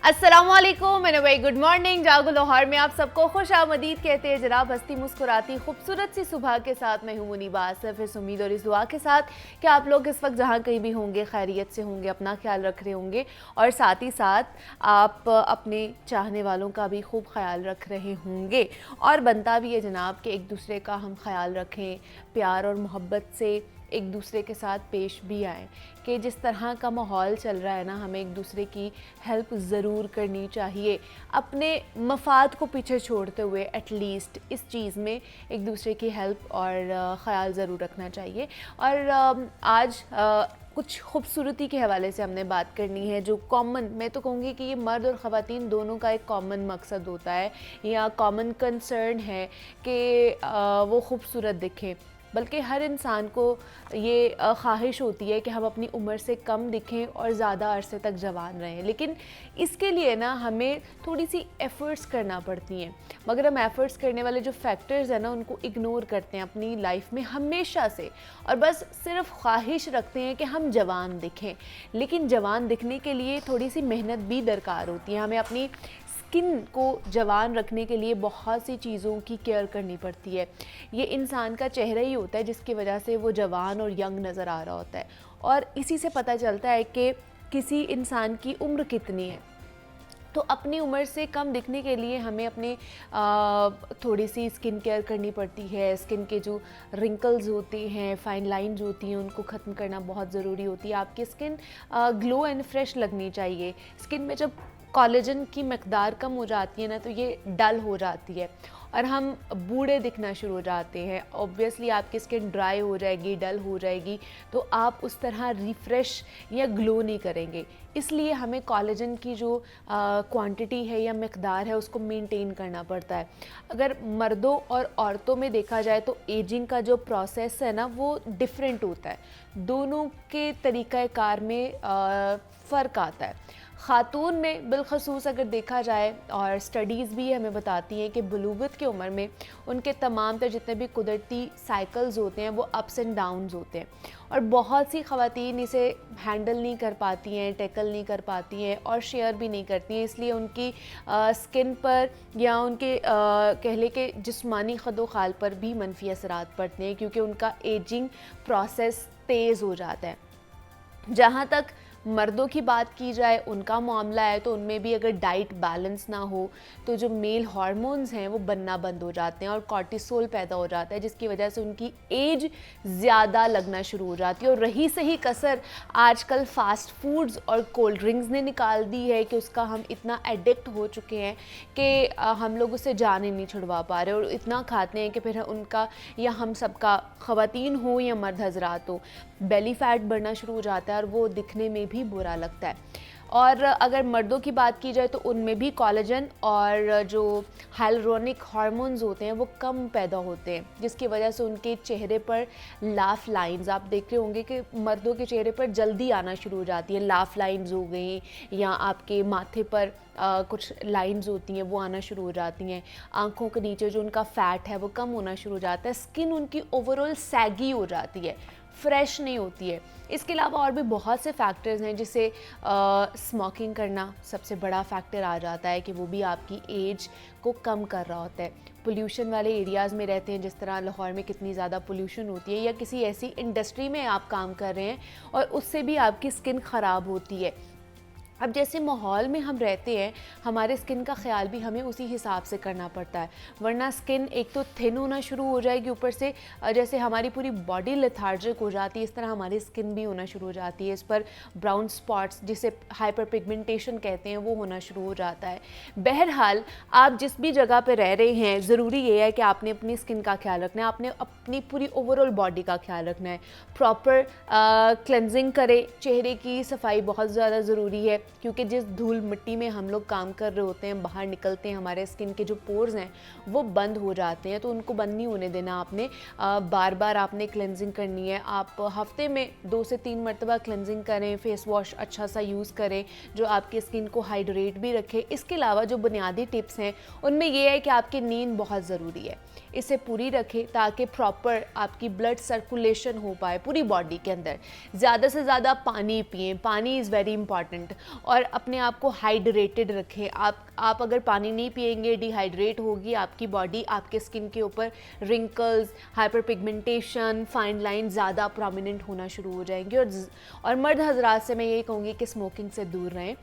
अस्सलामुअलैकुम and very good morning. जागो लाहौर में आप सबको खुश आमदीद कहते हैं जनाब। हंसती मुस्कुराती खूबसूरत सी सुबह के साथ मैं हूँ मुनीबा आसिफ। इस उम्मीद और इस दुआ के साथ कि आप लोग इस वक्त जहाँ कहीं भी होंगे खैरियत से होंगे, अपना ख्याल रख रहे होंगे और साथ ही साथ आप अपने चाहने वालों का भी खूब ख्याल रख रहे होंगे। और बनता भी है जनाब कि एक दूसरे का हम ख्याल रखें, प्यार और मोहब्बत से एक दूसरे के साथ पेश भी आएँ कि जिस तरह का माहौल चल रहा है ना, हमें एक दूसरे की हेल्प ज़रूर करनी चाहिए, अपने मफाद को पीछे छोड़ते हुए एटलीस्ट इस चीज़ में एक दूसरे की हेल्प और ख़याल ज़रूर रखना चाहिए। और आज कुछ खूबसूरती के हवाले से हमने बात करनी है जो कॉमन, मैं तो कहूँगी कि ये मर्द और ख़वातीन दोनों का एक कॉमन मकसद होता है या कॉमन कंसर्न है कि वो खूबसूरत दिखें। बल्कि हर इंसान को ये ख्वाहिश होती है कि हम अपनी उम्र से कम दिखें और ज़्यादा अरसे तक जवान रहें, लेकिन इसके लिए ना हमें थोड़ी सी एफ़र्ट्स करना पड़ती हैं। मगर हम एफ़र्ट्स करने वाले जो फैक्टर्स हैं ना, उनको इग्नोर करते हैं अपनी लाइफ में हमेशा से, और बस सिर्फ ख्वाहिश रखते हैं कि हम जवान दिखें। लेकिन जवान दिखने के लिए थोड़ी सी मेहनत भी दरकार होती है। हमें अपनी स्किन को जवान रखने के लिए बहुत सी चीज़ों की केयर करनी पड़ती है। ये इंसान का चेहरा ही होता है जिसकी वजह से वो जवान और यंग नज़र आ रहा होता है, और इसी से पता चलता है कि किसी इंसान की उम्र कितनी है। तो अपनी उम्र से कम दिखने के लिए हमें अपने थोड़ी सी स्किन केयर करनी पड़ती है। स्किन के जो रिंकल्स होते हैं, फाइन लाइंस होती हैं, उनको ख़त्म करना बहुत ज़रूरी होती है। आपकी स्किन ग्लो एंड फ्रेश लगनी चाहिए। स्किन में जब कोलेजन की मकदार कम हो जाती है ना, तो ये डल हो जाती है और हम बूढ़े दिखना शुरू हो जाते हैं। ऑब्वियसली आपकी स्किन ड्राई हो जाएगी, डल हो जाएगी, तो आप उस तरह रिफ़्रेश या ग्लो नहीं करेंगे। इसलिए हमें कोलेजन की जो क्वांटिटी है या मकदार है उसको मेंटेन करना पड़ता है। अगर मर्दों और औरतों में देखा जाए तो एजिंग का जो प्रोसेस है ना, वो डिफरेंट होता है। दोनों के तरीक़ाकार में फ़र्क आता है। ख़ातून में बिलख़सूस अगर देखा जाए, और स्टडीज़ भी हमें बताती हैं कि बलूगत की उम्र में उनके तमाम तर जितने भी कुदरती साइकिल्स होते हैं वो अप्स एंड डाउन्स होते हैं, और बहुत सी ख़वातीन इसे हैंडल नहीं कर पाती हैं, टैकल नहीं कर पाती हैं और शेयर भी नहीं करती हैं। इसलिए उनकी स्किन पर या उनके कह लें कि जिस्मानी खदोखाल पर भी मनफी असरात पड़ते हैं, क्योंकि उनका एजिंग प्रोसेस तेज़ हो जाता है। जहाँ तक मर्दों की बात की जाए, उनका मामला है तो उनमें भी अगर डाइट बैलेंस ना हो तो जो मेल हार्मोन्स हैं वो बनना बंद हो जाते हैं और कॉर्टिसोल पैदा हो जाता है, जिसकी वजह से उनकी एज ज़्यादा लगना शुरू हो जाती है। और रही सही कसर आजकल फ़ास्ट फूड्स और कोल्ड ड्रिंक्स ने निकाल दी है कि उसका हम इतना एडिक्ट हो चुके हैं कि हम लोग उससे जान ही नहीं छुड़वा पा रहे, और इतना खाते हैं कि फिर उनका या हम सबका, ख़वातीन हो या मर्द हजरात हो, बेली फैट बढ़ना शुरू हो जाता है और वो दिखने में भी बुरा लगता है। और अगर मर्दों की बात की जाए तो उनमें भी कोलेजन और जो हाइलुरोनिक हार्मोन्स होते हैं वो कम पैदा होते हैं, जिसकी वजह से उनके चेहरे पर लाफ लाइंस, आप देख रहे होंगे कि मर्दों के चेहरे पर जल्दी आना शुरू हो जाती है। लाफ लाइंस हो गई, या आपके माथे पर कुछ लाइंस होती हैं वो आना शुरू हो जाती हैं। आँखों के नीचे जो उनका फ़ैट है वो कम होना शुरू हो जाता है। स्किन उनकी ओवरऑल सैगी हो जाती है, फ्रेश नहीं होती है। इसके अलावा और भी बहुत से फैक्टर्स हैं, जिसे स्मोकिंग करना सबसे बड़ा फैक्टर आ जाता है कि वो भी आपकी एज को कम कर रहा होता है। पोल्यूशन वाले एरियाज़ में रहते हैं, जिस तरह लाहौर में कितनी ज़्यादा पोल्यूशन होती है, या किसी ऐसी इंडस्ट्री में आप काम कर रहे हैं और उससे भी आपकी स्किन ख़राब होती है। अब जैसे माहौल में हम रहते हैं, हमारे स्किन का ख्याल भी हमें उसी हिसाब से करना पड़ता है, वरना स्किन एक तो थिन होना शुरू हो जाएगी, ऊपर से जैसे हमारी पूरी बॉडी लेथार्जिक हो जाती है, इस तरह हमारी स्किन भी होना शुरू हो जाती है। इस पर ब्राउन स्पॉट्स, जिसे हाइपर पिगमेंटेशन कहते हैं, वो होना शुरू हो जाता है। बहरहाल आप जिस भी जगह पर रह रहे हैं, ज़रूरी ये है कि आपने अपनी स्किन का ख्याल रखना है, आपने अपनी पूरी ओवरऑल बॉडी का ख्याल रखना है। प्रॉपर क्लेंजिंग करें, चेहरे की सफाई बहुत ज़्यादा ज़रूरी है, क्योंकि जिस धूल मिट्टी में हम लोग काम कर रहे होते हैं, बाहर निकलते हैं, हमारे स्किन के जो पोर्स हैं वो बंद हो जाते हैं, तो उनको बंद नहीं होने देना आपने। बार बार आपने क्लेंजिंग करनी है। आप हफ्ते में 2 से 3 मरतबा क्लेंजिंग करें, फेस वॉश अच्छा सा यूज़ करें जो आपकी स्किन को हाइड्रेट भी रखे। इसके अलावा जो बुनियादी टिप्स हैं उनमें ये है कि आपकी नींद बहुत ज़रूरी है। इसे पूरी रखें ताकि प्रॉपर आपकी ब्लड सर्कुलेशन हो पाए पूरी बॉडी के अंदर। ज़्यादा से ज़्यादा पानी पिएं, पानी इज़ वेरी इंपॉर्टेंट, और अपने आप को हाइड्रेटेड रखें। आप अगर पानी नहीं पिएंगे, डिहाइड्रेट होगी आपकी बॉडी, आपके स्किन के ऊपर wrinkles, hyper pigmentation, fine line ज़्यादा प्रोमिनेंट होना शुरू हो जाएंगे। और मर्द हजरात से मैं यही कहूँगी कि स्मोकिंग से दूर रहें।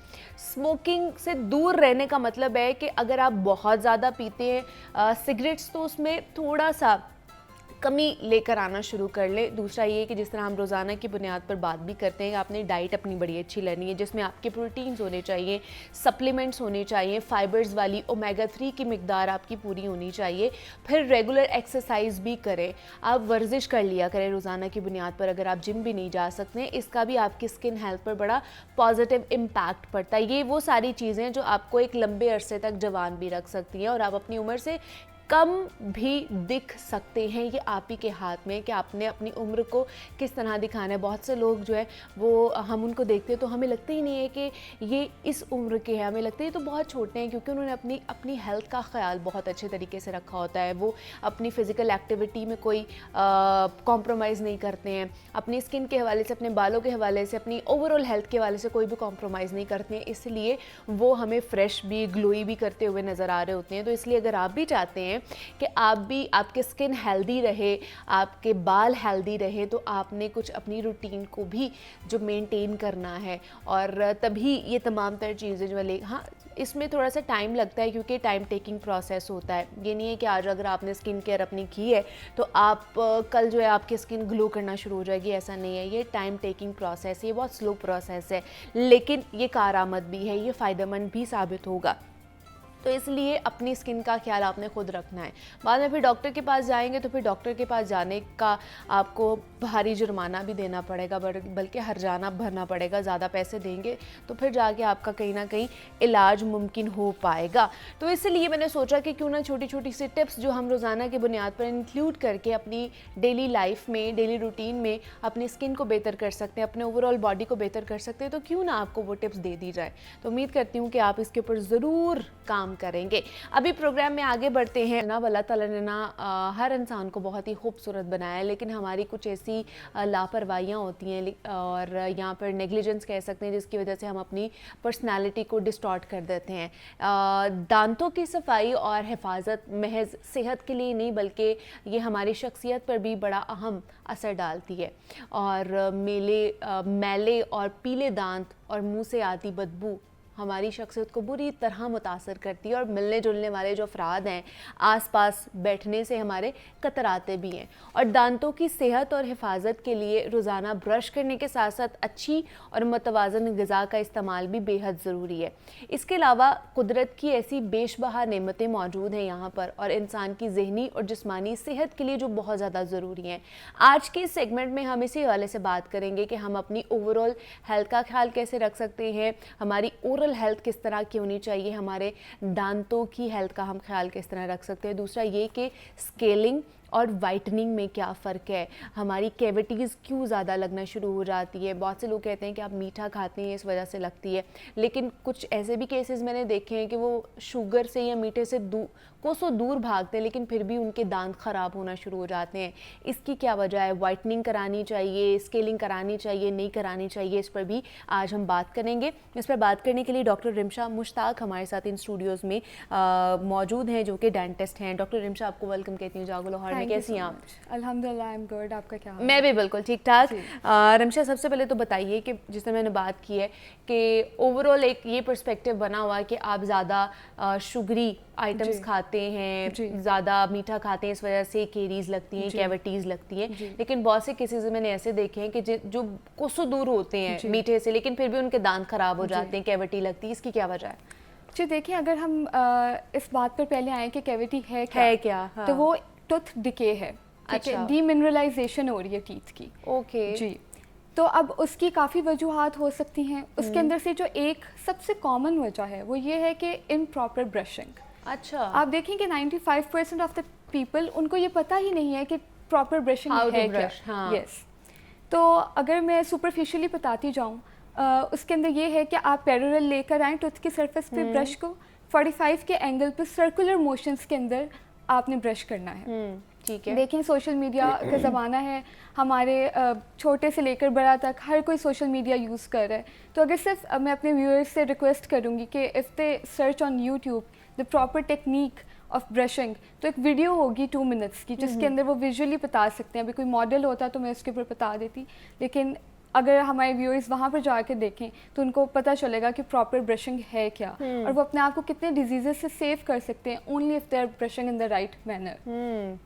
स्मोकिंग से दूर रहने का मतलब है कि अगर आप बहुत ज़्यादा पीते हैं सिगरेट्स, तो उसमें थोड़ा सा कमी लेकर आना शुरू कर ले। दूसरा ये कि जिस तरह हम रोज़ाना की बुनियाद पर बात भी करते हैं, आपने डाइट अपनी बड़ी अच्छी लेनी है जिसमें आपके प्रोटीन्स होने चाहिए, सप्लीमेंट्स होने चाहिए, फाइबर्स वाली ओमेगा 3 की मिकदार आपकी पूरी होनी चाहिए। फिर रेगुलर एक्सरसाइज भी करें, आप वर्जिश कर लिया करें रोज़ाना की बुनियाद पर। अगर आप जिम भी नहीं जा सकते, इसका भी आपकी स्किन हेल्थ पर बड़ा पॉजिटिव इम्पैक्ट पड़ता है। ये वो सारी चीज़ें जो आपको एक लंबे अरसे तक जवान भी रख सकती हैं और आप अपनी उम्र से कम भी दिख सकते हैं। ये आप ही के हाथ में कि आपने अपनी उम्र को किस तरह दिखाना है। बहुत से लोग जो है वो हम उनको देखते हैं तो हमें लगता ही नहीं है कि ये इस उम्र के हैं, हमें लगता है ये तो बहुत छोटे हैं, क्योंकि उन्होंने अपनी हेल्थ का ख्याल बहुत अच्छे तरीके से रखा होता है। वो अपनी फ़िज़िकल एक्टिविटी में कोई कॉम्प्रोमाइज़ नहीं करते हैं, अपनी स्किन के हवाले से, अपने बालों के हवाले से, अपनी ओवरऑल हेल्थ के हवाले से कोई भी कॉम्प्रोमाइज़ नहीं करते हैं। इसलिए वो हमें फ्रेश भी, ग्लोई भी करते हुए नज़र आ रहे होते हैं। तो इसलिए अगर आप भी चाहते हैं कि आप भी, आपके स्किन हेल्दी रहे, आपके बाल हेल्दी रहे, तो आपने कुछ अपनी रूटीन को भी जो मेंटेन करना है, और तभी ये तमाम तर चीज़ें जो है, हाँ इसमें थोड़ा सा टाइम लगता है क्योंकि टाइम टेकिंग प्रोसेस होता है। ये नहीं है कि आज अगर आपने स्किन केयर अपनी की है तो आप कल जो है आपकी स्किन ग्लो करना शुरू हो जाएगी, ऐसा नहीं है। ये टाइम टेकिंग प्रोसेस है, ये बहुत स्लो प्रोसेस है, लेकिन ये कारआमद भी है, ये फ़ायदेमंद भी साबित होगा। तो इसलिए अपनी स्किन का ख्याल आपने खुद रखना है। बाद में फिर डॉक्टर के पास जाएंगे तो फिर डॉक्टर के पास जाने का आपको भारी जुर्माना भी देना पड़ेगा, बल्कि हर्जाना भरना पड़ेगा। ज़्यादा पैसे देंगे तो फिर जाके आपका कहीं ना कहीं इलाज मुमकिन हो पाएगा। तो इसलिए मैंने सोचा कि क्यों ना छोटी छोटी सी टिप्स जो हम रोज़ाना की बुनियाद पर इंक्लूड करके अपनी डेली लाइफ में, डेली रूटीन में अपनी स्किन को बेहतर कर सकते हैं, अपने ओवरऑल बॉडी को बेहतर कर सकते हैं, तो क्यों ना आपको वो टिप्स दे दी जाए। तो उम्मीद करती हूँ कि आप इसके ऊपर ज़रूर काम करेंगे। अभी प्रोग्राम में आगे बढ़ते हैं। ना अल्लाह ताला ने ना हर इंसान को बहुत ही खूबसूरत बनाया है, लेकिन हमारी कुछ ऐसी लापरवाहियाँ होती हैं और यहाँ पर नेग्लिजेंस कह सकते हैं, जिसकी वजह से हम अपनी पर्सनालिटी को डिस्टॉर्ट कर देते हैं। दांतों की सफाई और हिफाजत महज सेहत के लिए नहीं, बल्कि ये हमारी शख्सियत पर भी बड़ा अहम असर डालती है। और मैले और पीले दांत और मुँह से आती बदबू हमारी शख्सियत को बुरी तरह मुतासर करती है, और मिलने जुलने वाले जो अफराद हैं आसपास बैठने से हमारे कतराते भी हैं। और दांतों की सेहत और हिफाजत के लिए रोज़ाना ब्रश करने के साथ साथ अच्छी और मुतवाज़न ग़िज़ा का इस्तेमाल भी बेहद ज़रूरी है। इसके अलावा कुदरत की ऐसी बेशबहा नेमतें मौजूद हैं यहाँ पर, और इंसान की ज़हनी और जिस्मानी सेहत के लिए जो बहुत ज़्यादा ज़रूरी हैं। आज के इस सेगमेंट में हम इसी हवाले से बात करेंगे कि हम अपनी ओवरऑल हेल्थ का ख्याल कैसे रख सकते हैं, हमारी हेल्थ किस तरह की होनी चाहिए, हमारे दांतों की हेल्थ का हम ख्याल किस तरह रख सकते हैं। दूसरा ये कि स्केलिंग और वाइटनिंग में क्या फ़र्क है, हमारी कैविटीज़ क्यों ज़्यादा लगना शुरू हो जाती है। बहुत से लोग कहते हैं कि आप मीठा खाते हैं इस वजह से लगती है, लेकिन कुछ ऐसे भी केसेस मैंने देखे हैं कि वो शुगर से या मीठे से कोसों दूर भागते हैं, लेकिन फिर भी उनके दांत ख़राब होना शुरू हो जाते हैं। इसकी क्या वजह है? वाइटनिंग करानी चाहिए, स्केलिंग करानी चाहिए, नहीं करानी चाहिए, इस पर भी आज हम बात करेंगे। इस पर बात करने के लिए डॉक्टर रिमशा मुश्ताक हमारे साथ इन स्टूडियोज़ में मौजूद हैं, जो कि डेंटिस्ट हैं। डॉक्टर रिमशा, आपको वेलकम कहती हूँ जागो लाहौर में। कैसी हैं आप? अल्हम्दुलिल्लाह, आई एम गुड। आपका क्या हाल है? मैं भी बिल्कुल ठीक ठाक। रिमशा, सबसे पहले तो बताइए कि जिससे मैंने बात की है कि ओवरऑल एक ये पर्सपेक्टिव बना हुआ है कि आप ज़्यादा शुगरी आइटम्स खाते हैं, ज़्यादा मीठा खाते हैं, इस वजह से केरीज लगती हैं, कैविटीज़ लगती हैं, लेकिन बहुत से केसेस मैंने ऐसे देखे हैं कि जो कोसों दूर होते हैं मीठे से, लेकिन फिर भी उनके दांत ख़राब हो जाते हैं, कैविटी लगती है। इसकी क्या वजह है? जी देखिए, अगर हम इस बात पर पहले आए कि कैविटी है क्या, हाँ। तो वो टूथ डिके है, अच्छा, डीमिनरलाइजेशन हो रही है टीथ की। ओके जी, तो अब उसकी काफ़ी वजूहात हो सकती हैं। उसके अंदर से जो एक सबसे कॉमन वजह है वो ये है कि इम्प्रॉपर ब्रशिंग। अच्छा, आप देखें कि 95% ऑफ द पीपल, उनको ये पता ही नहीं है कि प्रॉपर ब्रशिंग है क्या। हाँ। यस, तो अगर मैं सुपरफिशियली बताती जाऊँ, उसके अंदर ये है कि आप पैरेलल लेकर आएँ टूथ की सरफेस पे ब्रश को, 45 के एंगल पे सर्कुलर मोशंस के अंदर आपने ब्रश करना है। ठीक है। देखें सोशल मीडिया का ज़माना है, हमारे छोटे से लेकर बड़ा तक हर कोई सोशल मीडिया यूज़ कर रहा है। तो अगर सिर्फ मैं अपने व्यूअर्स से रिक्वेस्ट करूँगी कि if they search on YouTube the proper technique of brushing, तो एक वीडियो होगी 2 मिनट्स की जिसके अंदर वो विजुअली बता सकते हैं। अभी कोई मॉडल होता तो मैं उसके ऊपर बता देती, लेकिन अगर हमारे व्यूअर्स वहाँ पर जाकर देखें तो उनको पता चलेगा कि प्रॉपर ब्रशिंग है क्या और वो अपने आप को कितने डिजीज़ से सेव कर सकते हैं only if they are brushing in the right manner.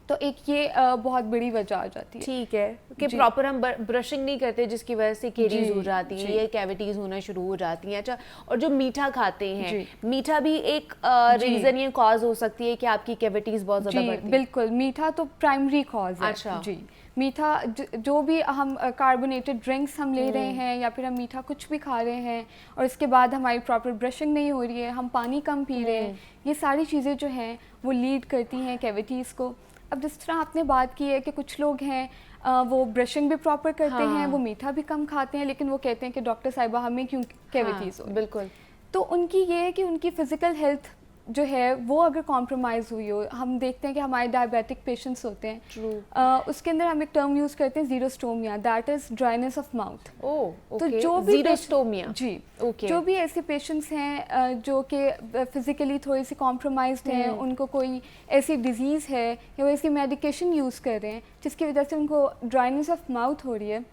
तो एक ये बहुत बड़ी वजह आ जाती है। ठीक है कि प्रॉपर हम ब्रशिंग नहीं करते जिसकी वजह से केरीज हो जाती हैं, ये कैविटीज होना शुरू हो जाती हैं। अच्छा, और जो मीठा खाते हैं, मीठा भी एक रीजन ये कॉज हो सकती है कि आपकी कैविटीज बहुत ज़्यादा बढ़ती हैं। बिल्कुल, मीठा तो प्राइमरी कॉज है। अच्छा जी, मीठा जो भी हम कार्बोनेटेड ड्रिंक्स हम ले रहे हैं या फिर हम मीठा कुछ भी खा रहे हैं और इसके बाद हमारी प्रॉपर ब्रशिंग नहीं हो रही है, हम पानी कम पी रहे हैं, ये सारी चीज़ें जो हैं वो लीड करती हैं कैविटीज़ को। अब जिस तरह आपने बात की है कि कुछ लोग हैं वो ब्रशिंग भी प्रॉपर करते हैं, वो मीठा भी कम खाते हैं, लेकिन वो कहते हैं कि डॉक्टर साहिबा हमें क्यों कैविटीज़ हो। बिल्कुल। तो उनकी ये है कि उनकी फ़िज़िकल हेल्थ जो है वो अगर कॉम्प्रोमाइज़ हुई हो, हम देखते हैं कि हमारे डायबिटिक पेशेंट्स होते हैं, उसके अंदर हम एक टर्म यूज़ करते हैं xerostomia, that is dryness of mouth. तो जो भी ज़ीरोस्टोमिया, जी, जो भी ऐसे पेशेंट्स हैं जो कि फिज़िकली थोड़ी सी कॉम्प्रोमाइज्ड हैं, उनको कोई ऐसी डिजीज़ है या वो ऐसी मेडिकेशन यूज़ कर रहे हैं जिसकी वजह से उनको ड्राइनेस ऑफ माउथ हो रही है,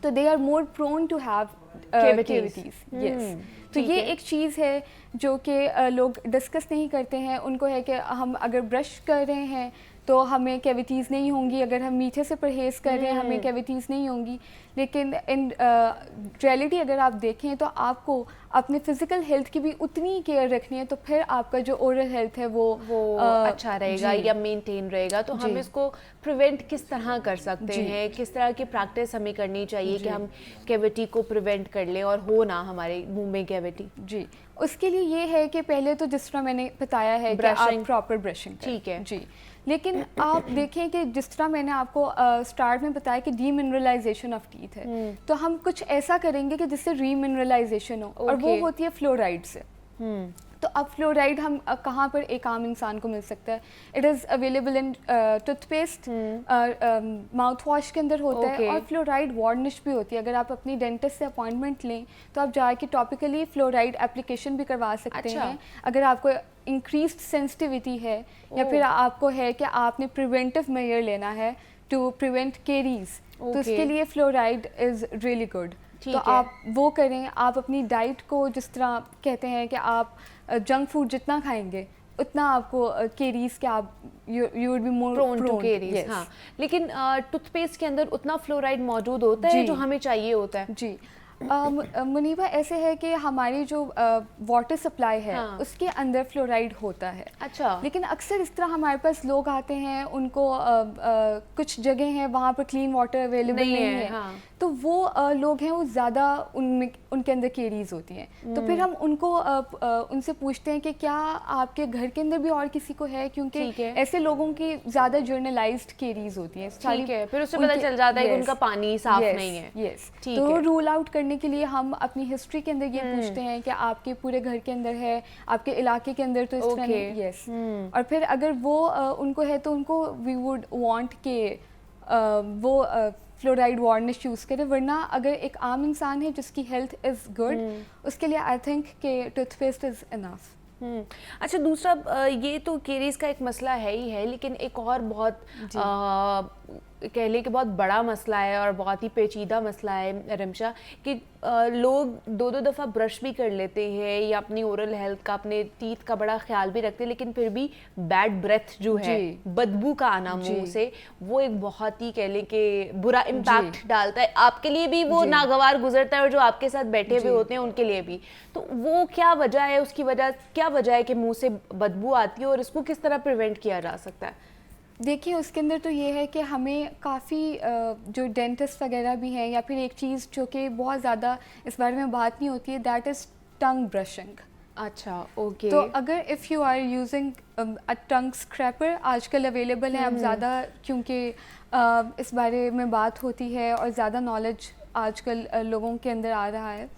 तो they are more prone to have cavities. Yes, तो ये एक चीज़ है जो कि लोग डिस्कस नहीं करते हैं। उनको है कि हम अगर ब्रश कर रहे हैं तो हमें कैविटीज़ नहीं होंगी, अगर हम मीठे से परहेज़ कर रहे हैं हमें कैविटीज़ नहीं होंगी, लेकिन इन रियलिटी अगर आप देखें तो आपको अपने फ़िज़िकल हेल्थ की भी उतनी केयर रखनी है, तो फिर आपका जो ओरल हेल्थ है वो अच्छा रहेगा या मेंटेन रहेगा। तो हम इसको प्रिवेंट किस तरह कर सकते हैं, किस तरह की प्रैक्टिस हमें करनी चाहिए कि हम कैविटी को प्रिवेंट कर लें और हो ना हमारे मुंह में कैविटी? जी, उसके लिए ये है कि पहले तो जिस तरह मैंने बताया है कि आप प्रॉपर ब्रशिंग करें। ठीक है जी, लेकिन आप देखें कि जिस तरह मैंने आपको स्टार्ट में बताया कि डीमिनरलाइजेशन ऑफ टीथ है, तो हम कुछ ऐसा करेंगे कि जिससे रीमिनरलाइजेशन हो, और वो होती है फ्लोराइड से। तो अब फ्लोराइड हम कहाँ पर एक आम इंसान को मिल सकता है? It is available in toothpaste, mouth wash के अंदर होता है, और फ्लोराइड वार्निश भी होती है। अगर आप अपनी डेंटिस्ट से अपॉइंटमेंट लें तो आप जाके टॉपिकली फ्लोराइड एप्लीकेशन भी करवा सकते हैं। अगर आपको इंक्रीज्ड सेंसिटिविटी है या फिर आपको है कि आपने प्रिवेंटिव मेजर लेना है टू प्रिवेंट केरीज, तो उसके लिए फ्लोराइड इज़ रियली गुड। तो आप वो करें। आप अपनी डाइट को, जिस तरह कहते हैं कि आप जंक फूड जितना खाएंगे उतना आपको केरीज के आप you would be more prone to caries. हाँ, लेकिन टूथपेस्ट के अंदर उतना फ्लोराइड मौजूद होता है जो हमें चाहिए होता है? जी, मुनीबा ऐसे है कि हमारी जो वाटर सप्लाई है उसके अंदर फ्लोराइड होता है। अच्छा, लेकिन अक्सर इस तरह हमारे पास लोग आते हैं, उनको कुछ जगह हैं वहाँ पर क्लीन वाटर अवेलेबल नहीं है, तो वो लोग हैं वो ज़्यादा उनके अंदर केरीज होती हैं। तो फिर हम उनको उनसे पूछते हैं कि क्या आपके घर के अंदर भी और किसी को है, क्योंकि ऐसे लोगों की ज़्यादा जर्नलाइज्ड केरीज होती हैं। ठीक है, फिर उससे पता चल जाता है कि उनका पानी साफ नहीं है। यस, तो रूल आउट करने के लिए हम अपनी हिस्ट्री के अंदर ये पूछते हैं कि आपके पूरे घर के अंदर है, आपके इलाके के अंदर तो इस तरह नहीं। यस, और फिर अगर वो उनको है तो उनको वी वुड वांट के वो फ्लोराइड वार्निश यूज़ करें, वरना अगर एक आम इंसान है जिसकी हेल्थ इज़ गुड, उसके लिए आई थिंक कि टूथपेस्ट इज़ इनफ। अच्छा, दूसरा ये तो केरीज का एक मसला है ही है, लेकिन एक और बहुत कह लें कि बहुत बड़ा मसला है और बहुत ही पेचीदा मसला है रिमशा, कि लोग 2-2 दफ़ा ब्रश भी कर लेते हैं या अपनी ओरल हेल्थ का, अपने टीथ का बड़ा ख्याल भी रखते हैं, लेकिन फिर भी बैड ब्रेथ जो है, बदबू का आना मुंह से, वो एक बहुत ही कह लें कि बुरा इम्पैक्ट डालता है। आपके लिए भी वो नागवार गुजरता है और जो आपके साथ बैठे हुए होते हैं उनके लिए भी। तो वो क्या वजह है, उसकी वजह क्या वजह है कि मुँह से बदबू आती है और इसको किस तरह प्रिवेंट किया जा सकता है? देखिए, उसके अंदर तो ये है कि हमें काफ़ी जो डेंटिस्ट वगैरह भी हैं, या फिर एक चीज़ जो कि बहुत ज़्यादा इस बारे में बात नहीं होती है, दैट इज़ टंग ब्रशिंग। अच्छा, ओके। तो अगर if you are using a tongue scraper, आजकल अवेलेबल है, अब ज़्यादा क्योंकि इस बारे में बात होती है और ज़्यादा नॉलेज आजकल लोगों के अंदर आ रहा है।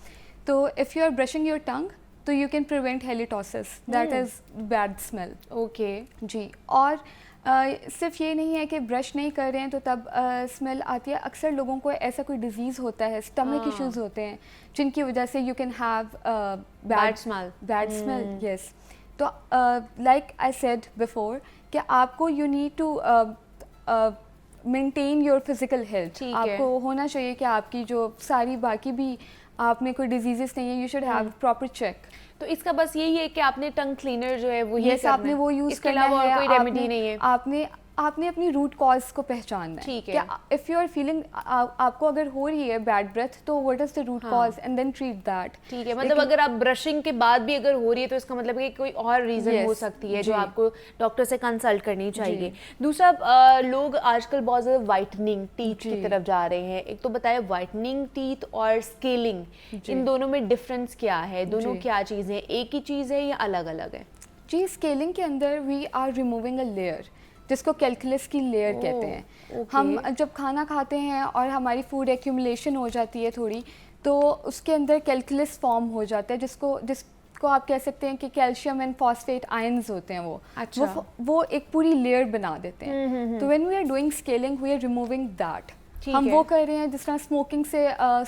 तो if you are brushing your tongue, तो you can prevent halitosis, that is bad smell. Okay जी, और सिर्फ ये नहीं है कि ब्रश नहीं कर रहे हैं तो तब स्मेल आती है। अक्सर लोगों को ऐसा कोई डिजीज़ होता है, स्टमक इश्यूज होते हैं, जिनकी वजह से you can have bad smell. Yes, तो लाइक आई सेड बिफोर कि आपको you need to maintain your physical health. आपको होना चाहिए कि आपकी जो सारी बाकी भी आप में कोई डिजीजेस नहीं है, you should have proper check. तो इसका बस यही है कि आपने टंग क्लीनर जो है वो yes, आपने वो यूज करना है, और कोई रेमेडी नहीं है। आपने अपनी रूट कॉज को पहचानना है। ठीक है, इफ यू आर फीलिंग, आपको अगर हो रही है बैड ब्रेथ, तो what is the root cause and then treat that. ठीक है, मतलब अगर आप ब्रशिंग के बाद भी अगर हो रही है तो इसका मतलब है कि कोई और रीजन हो सकती है जो आपको डॉक्टर से कंसल्ट करनी चाहिए। दूसरा, लोग आजकल बहुत ज्यादा व्हाइटनिंग टीथ की तरफ जा रहे हैं। एक तो बताया व्हाइटनिंग टीथ और स्केलिंग, इन दोनों में डिफरेंस क्या है? दोनों क्या चीज़ है, एक ही चीज़ है या अलग अलग है? जी, स्केलिंग के अंदर we are removing a layer, जिसको कैलकुलस की लेयर कहते हैं। हम जब खाना खाते हैं और हमारी फूड एक्यूमुलेशन हो जाती है थोड़ी, तो उसके अंदर कैलकुलस फॉर्म हो जाता है, जिसको आप कह सकते हैं कि कैल्शियम एंड फॉस्फेट आयंस होते हैं वो। अच्छा। वो एक पूरी लेयर बना देते हैं। तो when we are doing scaling we are removing that. हम वो कर रहे हैं, जिस तरह स्मोकिंग से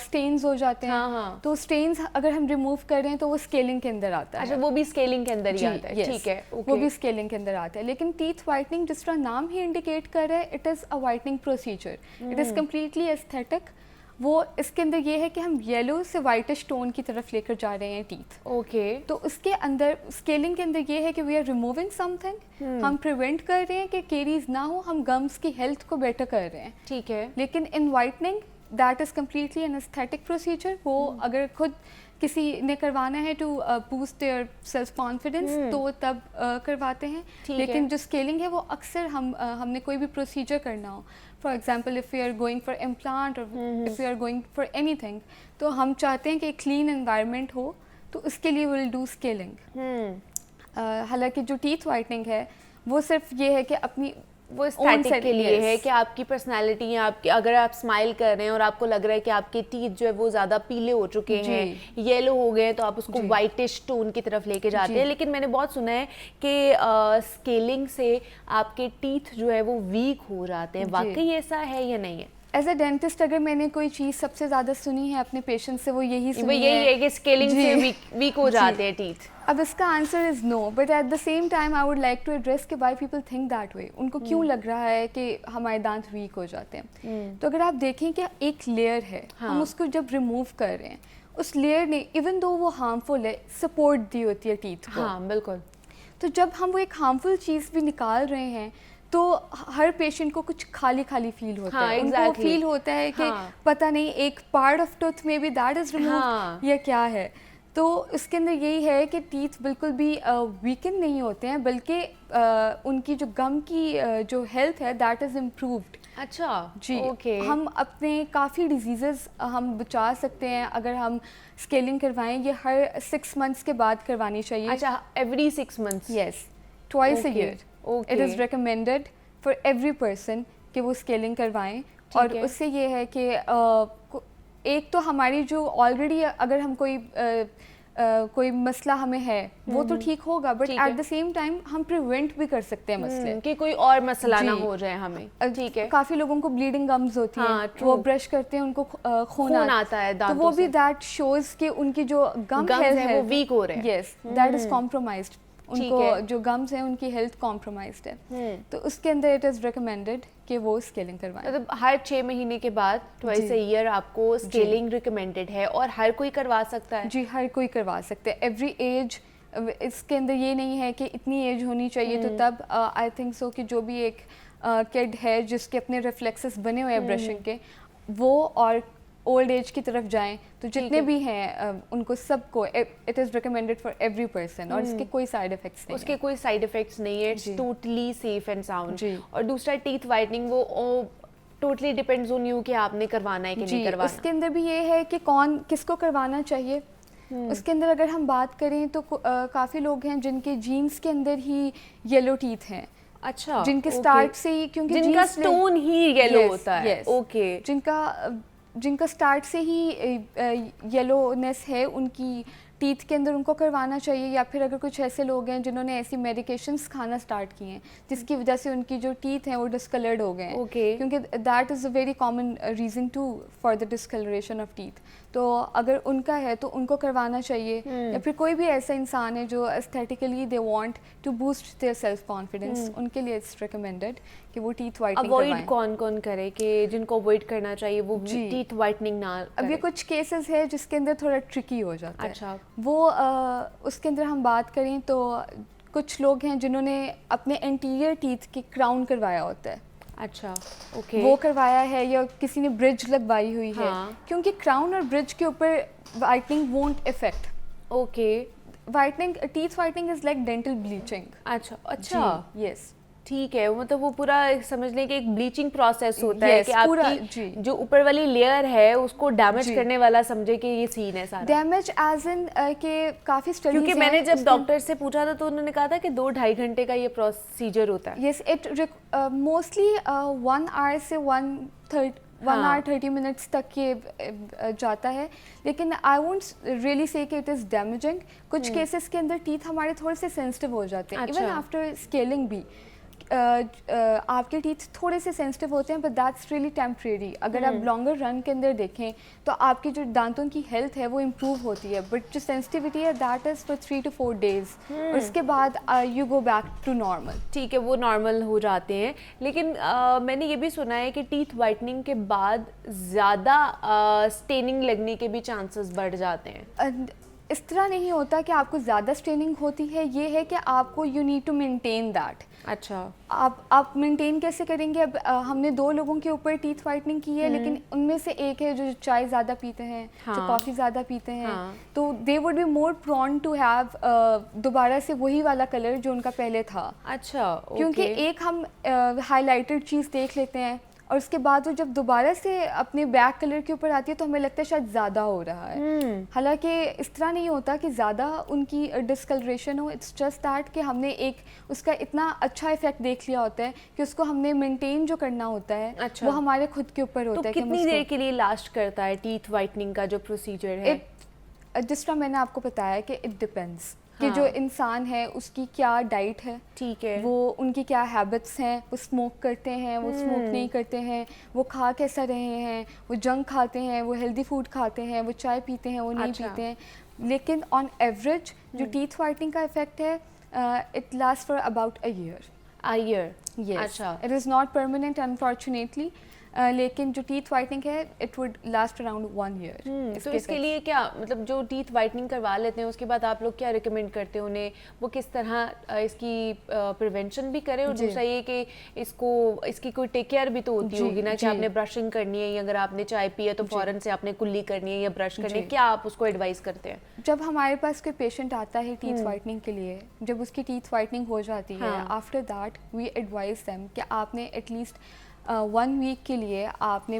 स्टेन्स हो जाते हैं, तो स्टेन्स अगर हम रिमूव कर रहे हैं तो वो स्केलिंग के अंदर आता है। अच्छा, वो भी स्केलिंग के अंदर ही आता है। ठीक है, वो भी स्केलिंग के अंदर आता है। लेकिन टीथ वाइटनिंग, जिस तरह नाम ही इंडिकेट कर रहा है, it is a whitening procedure, it is completely aesthetic. वो इसके अंदर ये है कि हम येलो से वाइटिश टोन की तरफ लेकर जा रहे हैं टीथ। ओके, तो उसके अंदर स्केलिंग के अंदर ये है कि वी आर रिमूविंग समथिंग, हम प्रिवेंट कर रहे हैं कि केरीज ना हो, हम गम्स की हेल्थ को बेटर कर रहे हैं। ठीक है, लेकिन in whitening that is completely an aesthetic procedure. वो अगर खुद किसी ने करवाना है to boost their self confidence तो तब करवाते हैं। लेकिन जो स्केलिंग है वो अक्सर हमने कोई भी प्रोसीजर करना हो, for example if you are going for implant और if you are going for anything, तो हम चाहते हैं कि क्लीन एनवायरनमेंट हो, तो उसके लिए विल डू स्केलिंग। हालांकि जो टीथ वाइटनिंग है वो सिर्फ ये है कि अपनी वो एस्थेटिक के लिए है कि आपकी पर्सनालिटी है, आपकी अगर आप स्माइल कर रहे हैं और आपको लग रहा है कि आपके टीथ जो है वो ज़्यादा पीले हो चुके हैं, येलो हो गए हैं, तो आप उसको वाइटिश टोन की तरफ लेके जाते हैं। लेकिन मैंने बहुत सुना है कि स्केलिंग से आपके टीथ जो है वो वीक हो जाते हैं। वाकई ऐसा है या नहीं है? एज अ डेंटिस्ट अगर मैंने कोई चीज़ सबसे ज़्यादा सुनी है अपने पेशेंट से, वो यही है कि स्केलिंग से वीक हो जाते हैं टीथ। अब इसका answer is no, but at the same time I would like to address कि why people think that way. उनको क्यों लग रहा है कि हमारे दांत वीक हो जाते हैं? तो अगर आप देखें कि एक लेयर है, हम उसको जब रिमूव कर रहे हैं, उस लेयर ने इवन दो वो हार्मफुल है, सपोर्ट दी होती है टीथ को। हाँ, बिल्कुल। तो जब हम वो एक हार्मफुल चीज़ भी निकाल रहे हैं तो हर पेशेंट को कुछ खाली खाली फील होता है। उनको फील होता है कि पता नहीं एक पार्ट ऑफ टूथ में भी दैट इज रिमूव्ड या क्या है। तो इसके अंदर यही है कि टीथ बिल्कुल भी वीकन नहीं होते हैं, बल्कि उनकी जो गम की जो हेल्थ है दैट इज़ इम्प्रूव्ड। अच्छा जी, हम अपने काफ़ी डिजीज़ेस हम बचा सकते हैं अगर हम स्केलिंग करवाएं। ये हर 6 मंथ्स के बाद करवानी चाहिए। अच्छा, every 6 months? Yes, twice a year it is recommended for every person कि वो स्केलिंग करवाएं। और उससे ये है कि एक तो हमारी जो ऑलरेडी अगर हम कोई मसला हमें है वो तो ठीक होगा, but at the same time हम प्रिवेंट भी कर सकते हैं मसले कि कोई और मसला ना हो जाए हमें। ठीक है, काफ़ी लोगों को ब्लीडिंग गम्स होती हैं, वो ब्रश करते हैं उनको खून आता है, तो वो भी दैट शोज कि उनकी जो गम है वो वीक हो रहे हैं। Yes, that is compromised. उनको जो गम्स हैं उनकी हेल्थ कॉम्प्रोमाइज्ड है, तो उसके अंदर इट इज़ रिकमेंडेड कि वो स्केलिंग करवाएं। मतलब हर 6 महीने के बाद ट्वाइस अ ईयर आपको स्केलिंग रिकमेंडेड है और हर कोई करवा सकता है? जी, हर कोई करवा सकते हैं, एवरी एज। इसके अंदर ये नहीं है कि इतनी एज होनी चाहिए तो तब। आई थिंक सो कि जो भी एक किड है जिसके अपने रिफ्लेक्सेस बने हुए हैं ब्रशिंग के, वो और ओल्ड एज की तरफ जाएं, तो जितने भी हैं उनको सबको it is recommended for every person. और इसके कोई साइड इफेक्ट्स नहीं, उसके कोई साइड इफेक्ट्स नहीं है, it's totally safe and sound. और दूसरा टीथ वाइटनिंग वो टोटली डिपेंड्स ऑन यू कि आपने करवाना है कि नहीं करवाना। उसके अंदर भी ये है कि कौन किसको करवाना चाहिए। उसके अंदर अगर हम बात करें तो काफ़ी लोग हैं जिनके जीन्स के अंदर ही येलो टीथ हैं। अच्छा, जिनके स्टार्ट से ही, क्योंकि जिनका स्टोन ही येलो होता है। जिनका स्टार्ट से ही येलोनेस है उनकी टीथ के अंदर उनको करवाना चाहिए, या फिर अगर कुछ ऐसे लोग हैं जिन्होंने ऐसी मेडिकेशंस खाना स्टार्ट किए हैं जिसकी वजह से उनकी जो टीथ हैं वो डिस्कलर्ड हो गए हैं, क्योंकि that is a very common reason to for the discolouration of teeth. तो अगर उनका है तो उनको करवाना चाहिए, या फिर कोई भी ऐसा इंसान है जो aesthetically they want to boost their self confidence, उनके लिए इट्स रिकमेंडेड कि वो टीथ वाइटनिंग करवाएं। अवॉइड कौन कौन करे कि जिनको अवॉइड करना चाहिए वो टीथ वाइटनिंग ना करे? अब ये कुछ केसेस है जिसके अंदर थोड़ा ट्रिकी हो जाता है। अच्छा। वो उसके अंदर हम बात करें तो कुछ लोग हैं जिन्होंने अपने इंटीरियर टीथ की क्राउन करवाया होता है। अच्छा, ओके। वो करवाया है, या किसी ने ब्रिज लगवाई हुई है, क्योंकि क्राउन और ब्रिज के ऊपर whitening won't effect. Okay, whitening, teeth whitening is like dental bleaching. अच्छा अच्छा, यस, ठीक है। मतलब वो पूरा समझ लें कि एक ब्लीचिंग प्रोसेस होता है कि आपकी जो ऊपर वाली लेयर है उसको डैमेज करने वाला, समझे कि ये सीन है सारा। डैमेज एज इन के काफ़ी स्टडीज, क्योंकि मैंने जब डॉक्टर से पूछा था तो उन्होंने कहा था कि 2-2.5 घंटे का ये प्रोसीजर होता है। यस, इट मोस्टली 1 आवर से 1 आवर 30 मिनट्स तक ये जाता है, लेकिन आई वोंट रियली से कि इट इज़ डैमेजिंग। कुछ केसेस के अंदर टीथ हमारे थोड़े से सेंसिटिव हो जाते हैं, इवन आफ्टर स्केलिंग भी आपके टीथ थोड़े से सेंसिटिव होते हैं, बट दैट्स रियली टेम्परेरी। अगर आप लॉन्गर रन के अंदर देखें तो आपकी जो दांतों की हेल्थ है वो इम्प्रूव होती है, बट जो सेंसिटिविटी है that is for 3 to 4 days, और उसके बाद you go back to normal. ठीक है, वो नॉर्मल हो जाते हैं। लेकिन मैंने ये भी सुना है कि टीथ वाइटनिंग के बाद ज़्यादा स्टेनिंग लगने के भी चांसेस बढ़ जाते हैं। इस तरह नहीं होता कि आपको ज़्यादा स्टेनिंग होती है, ये है कि आपको you need to maintain that. अच्छा, आप मेंटेन कैसे करेंगे? अब हमने 2 लोगों के ऊपर टीथ वाइटनिंग की है, लेकिन उनमें से एक है जो चाय ज़्यादा पीते हैं, जो कॉफ़ी ज़्यादा पीते हैं, तो they would be more prone to have दोबारा से वही वाला कलर जो उनका पहले था। अच्छा, क्योंकि एक हम हाईलाइटेड चीज़ देख लेते हैं और उसके बाद वो जब दोबारा से अपने बैक कलर के ऊपर आती है तो हमें लगता है शायद ज़्यादा हो रहा है। हालांकि इस तरह नहीं होता कि ज़्यादा उनकी डिस्कलरेशन हो, इट्स जस्ट दैट कि हमने एक उसका इतना अच्छा इफेक्ट देख लिया होता है कि उसको हमने मेंटेन जो करना होता है। अच्छा। वो हमारे खुद के ऊपर होता है। कितनी देर के लिए लास्ट करता है टीथ वाइटनिंग का जो प्रोसीजर है? जिस तरह मैंने आपको बताया कि इट डिपेंड्स कि जो इंसान है उसकी क्या डाइट है, ठीक है, वो उनकी क्या हैबिट्स हैं, वो स्मोक करते हैं, वो स्मोक नहीं करते हैं, वो खा कैसा रहे हैं, वो जंक खाते हैं, वो हेल्दी फूड खाते हैं, वो चाय पीते हैं, वो नहीं पीते हैं। लेकिन ऑन एवरेज जो टीथ वाइटनिंग का इफेक्ट है it last for about a year. Yes, अच्छा, it is not permanent unfortunately, लेकिन जो टीथ वाइटनिंग है it would last around 1 year. तो इसके लिए क्या मतलब जो टीथ वाइटनिंग करवा लेते हैं उसके बाद आप लोग क्या रिकमेंड करते हैं उन्हें, वो किस तरह इसकी प्रिवेंशन भी करें, और दूसरा ये कि इसकी कोई टेक केयर भी तो होती होगी ना कि आपने ब्रशिंग करनी है, या अगर आपने चाय पी है तो फौरन से आपने कुल्ली करनी है या ब्रश करनी है, क्या आप उसको एडवाइस करते हैं? जब हमारे पास कोई पेशेंट आता है टीथ वाइटनिंग के लिए, जब उसकी टीथ वाइटनिंग हो जाती है, after that we advise them कि आपने एटलीस्ट 1 वीक के लिए आपने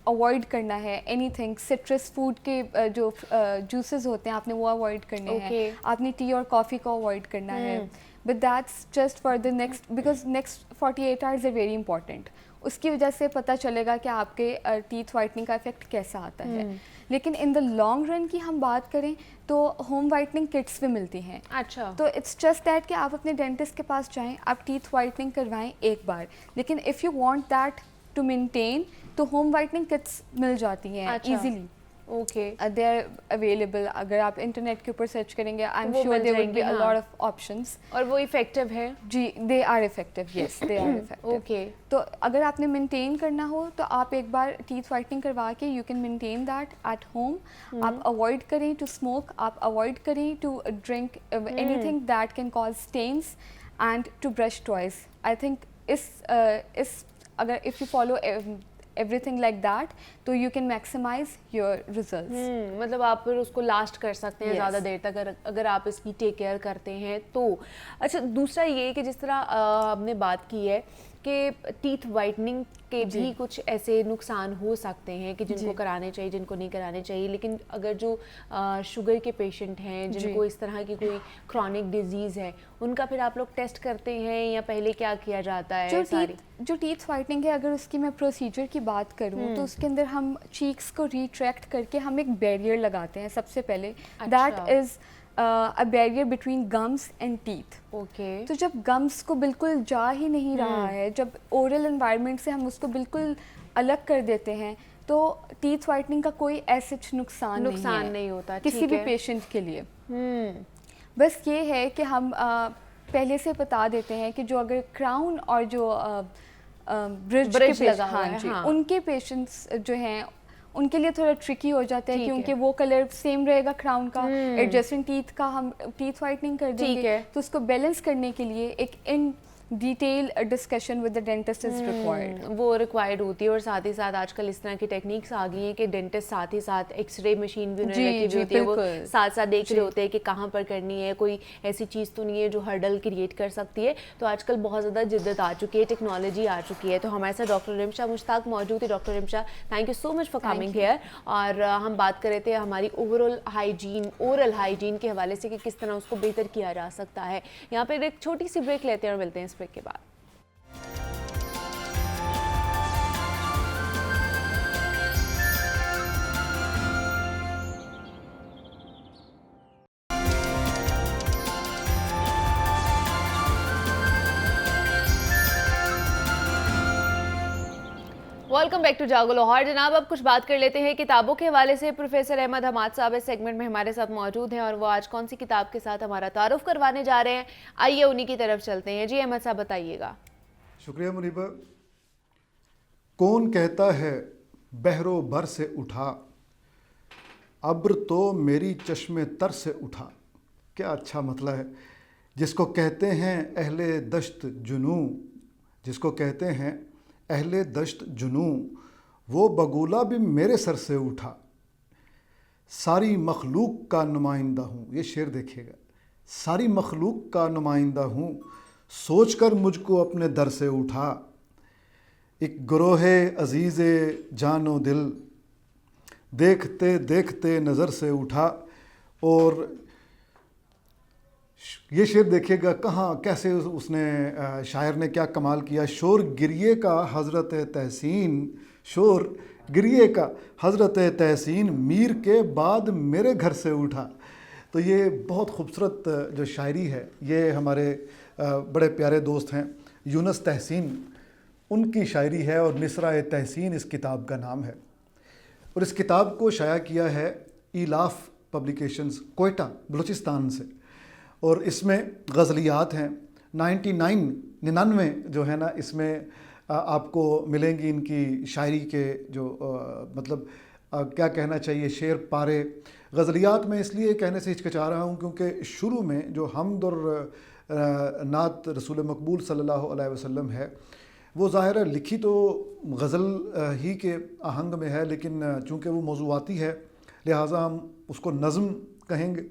अवॉइड करना है एनीथिंग सिट्रस फूड के जो जूसेस होते हैं आपने वो अवॉइड करने हैं, आपने टी और कॉफ़ी को अवॉइड करना है, but that's just for the next, because next 48 hours are very important. उसकी वजह से पता चलेगा कि आपके टीथ वाइटनिंग का इफेक्ट कैसा आता है। लेकिन इन द लॉन्ग रन की हम बात करें तो होम वाइटनिंग किट्स भी मिलती हैं। अच्छा, तो इट्स जस्ट दैट कि आप अपने डेंटिस्ट के पास जाएं, आप टीथ वाइटनिंग करवाएं एक बार, लेकिन if you want that to maintain तो होम वाइटनिंग किट्स मिल जाती हैं easily. Okay, they are available. अगर आप इंटरनेट के ऊपर सर्च करेंगे I am sure there will be a lot of options. और वो इफेक्टिव है? जी, they are effective, yes they are effective. Okay, तो अगर आपने मेंटेन करना हो तो आप एक बार टीथ वाइटनिंग करवा के you can maintain that at home. आप अवॉइड करें टू स्मोक, आप अवॉइड करें to drink anything that can cause stains and to brush twice. I think इस अगर if you follow everything like that तो you can maximize your results। मतलब आप फिर उसको लास्ट कर सकते हैं ज़्यादा देर तक अगर आप इसकी टेक केयर करते हैं तो। अच्छा, दूसरा ये कि जिस तरह हमने बात की है कि टीथ वाइटनिंग के भी कुछ ऐसे नुकसान हो सकते हैं कि जिनको कराने चाहिए, जिनको नहीं कराने चाहिए, लेकिन अगर जो शुगर के पेशेंट हैं, जिनको इस तरह की कोई क्रॉनिक डिजीज़ है, उनका फिर आप लोग टेस्ट करते हैं या पहले क्या किया जाता है? जो टीथ वाइटनिंग है, अगर उसकी मैं प्रोसीजर की बात करूं तो उसके अंदर हम चीक्स को रिट्रैक्ट करके हम एक बैरियर लगाते हैं सबसे पहले। That is a barrier between gums and teeth. Okay. तो जब गम्स को बिल्कुल जा ही नहीं रहा है, जब ओरल एनवायरनमेंट से हम उसको बिल्कुल अलग कर देते हैं, तो टीथ वाइटनिंग का कोई ऐसा नुकसान नहीं होता किसी भी पेशेंट के लिए। बस ये है कि हम पहले से बता देते हैं कि जो अगर क्राउन और जो ब्रिज लगा हुआ है, हाँ, उनके पेशेंट्स जो हैं उनके लिए थोड़ा ट्रिकी हो जाता है, क्योंकि वो कलर सेम रहेगा क्राउन का, एडजस्टिंग टीथ का हम टीथ वाइटनिंग कर देंगे, तो उसको बैलेंस करने के लिए एक in detail discussion with the dentist is required. वो रिक्वायर्ड होती है। और साथ ही साथ आजकल इस तरह की टेक्निक्स आ गई हैं कि डेंटिस्ट साथ ही साथ एक्सरे मशीन भी उन्होंने रखी हुई होती है, वो साथ साथ देख रहे होते हैं कि कहाँ पर करनी है, कोई ऐसी चीज़ तो नहीं है जो हर्डल क्रिएट कर सकती है। तो आजकल बहुत ज़्यादा जिद्दत आ चुकी है, टेक्नोलॉजी आ चुकी है। तो हमारे साथ डॉक्टर रिमशा मुश्ताक मौजूद है। Doctor Rimsha, thank you so much for coming here. और हम बात कर रहे थे हमारी ओवरऑल हाइजीन, ओरल हाइजीन के हवाले से कि किस तरह उसको बेहतर किया जा सकता है। यहाँ पर एक छोटी सी ब्रेक लेते हैं और मिलते हैं इस ब्रेक के बाद। वेलकम बैक टू जागो लाहौर। जनाब, अब कुछ बात कर लेते हैं किताबों के हवाले से। प्रोफेसर अहमद हमाद साहब इस सेगमेंट में हमारे साथ मौजूद हैं और वो आज कौन सी किताब के साथ हमारा तारुफ करवाने जा रहे हैं, आइए उन्हीं की तरफ चलते हैं। जी अहमद साहब, बताइएगा। शुक्रिया मुनीबा। कौन कहता है बहरो भर से उठा, अब्र तो मेरी चश्मे तर से उठा। क्या अच्छा मतला है। जिसको कहते हैं अहले दश्त जुनू, जिसको कहते हैं अहले दश्त जुनू, वो बगुला भी मेरे सर से उठा। सारी मखलूक का नुमाइंदा हूँ, ये शेर देखिएगा, सारी मखलूक का नुमाइंदा हूँ, सोचकर मुझको अपने दर से उठा। एक ग्रोहे अजीज़े जानो दिल, देखते देखते नज़र से उठा। और ये शेर देखिएगा कहाँ कैसे उसने शायर ने क्या कमाल किया। शोर गिरिए का हज़रत तहसीन, शोर गिरिए का हज़रत तहसीन, मीर के बाद मेरे घर से उठा। तो ये बहुत खूबसूरत जो शायरी है, ये हमारे बड़े प्यारे दोस्त हैं यूनुस तहसीन, उनकी शायरी है और मिसरा तहसीन इस किताब का नाम है। और इस किताब को शाया किया है इलाफ पब्लिकेशंस कोयटा बलूचिस्तान से। और इसमें गज़लियात हैं 99 जो है ना, इसमें आपको मिलेंगी इनकी शायरी के जो मतलब क्या कहना चाहिए, शेर पारे। गज़लियात में इसलिए कहने से हिचकिचा रहा हूँ क्योंकि शुरू में जो हमद और नात रसूल मकबूल सल्लल्लाहु अलैहि वसल्लम है, वो ज़ाहिर है लिखी तो गज़ल ही के आहंग में है, लेकिन चूँकि वो मौज़ूआती है लिहाजा हम उसको नज़म कहेंगे।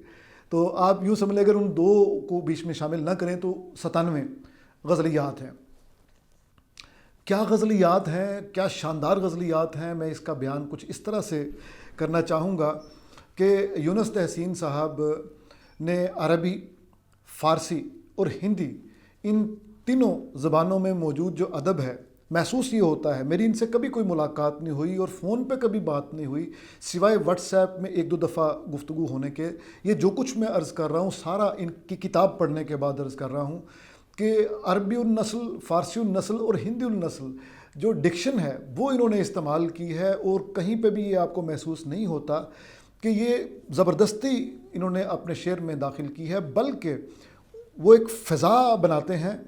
तो आप यूँ समझ लें अगर उन दो को बीच में शामिल ना करें तो 97 गज़लियात हैं। क्या गज़लियात हैं, क्या शानदार गज़लियात हैं। मैं इसका बयान कुछ इस तरह से करना चाहूँगा कि यूनुस तहसीन साहब ने अरबी, फ़ारसी और हिंदी, इन तीनों ज़बानों में मौजूद जो अदब है, महसूस ये होता है, मेरी इनसे कभी कोई मुलाकात नहीं हुई और फ़ोन पे कभी बात नहीं हुई सिवाय व्हाट्सएप में 1-2 दफ़ा गुफ्तगू होने के। ये जो कुछ मैं अर्ज़ कर रहा हूँ सारा इनकी किताब पढ़ने के बाद अर्ज़ कर रहा हूँ कि अरबी उल नस्ल, फ़ारसी उल नस्ल और हिंदी उल नस्ल जो डिक्शन है वो इन्होंने इस्तेमाल की है। और कहीं पे भी ये आपको महसूस नहीं होता कि ये ज़बरदस्ती इन्होंने अपने शेर में दाखिल की है, बल्कि वो एक फ़ज़ा बनाते हैं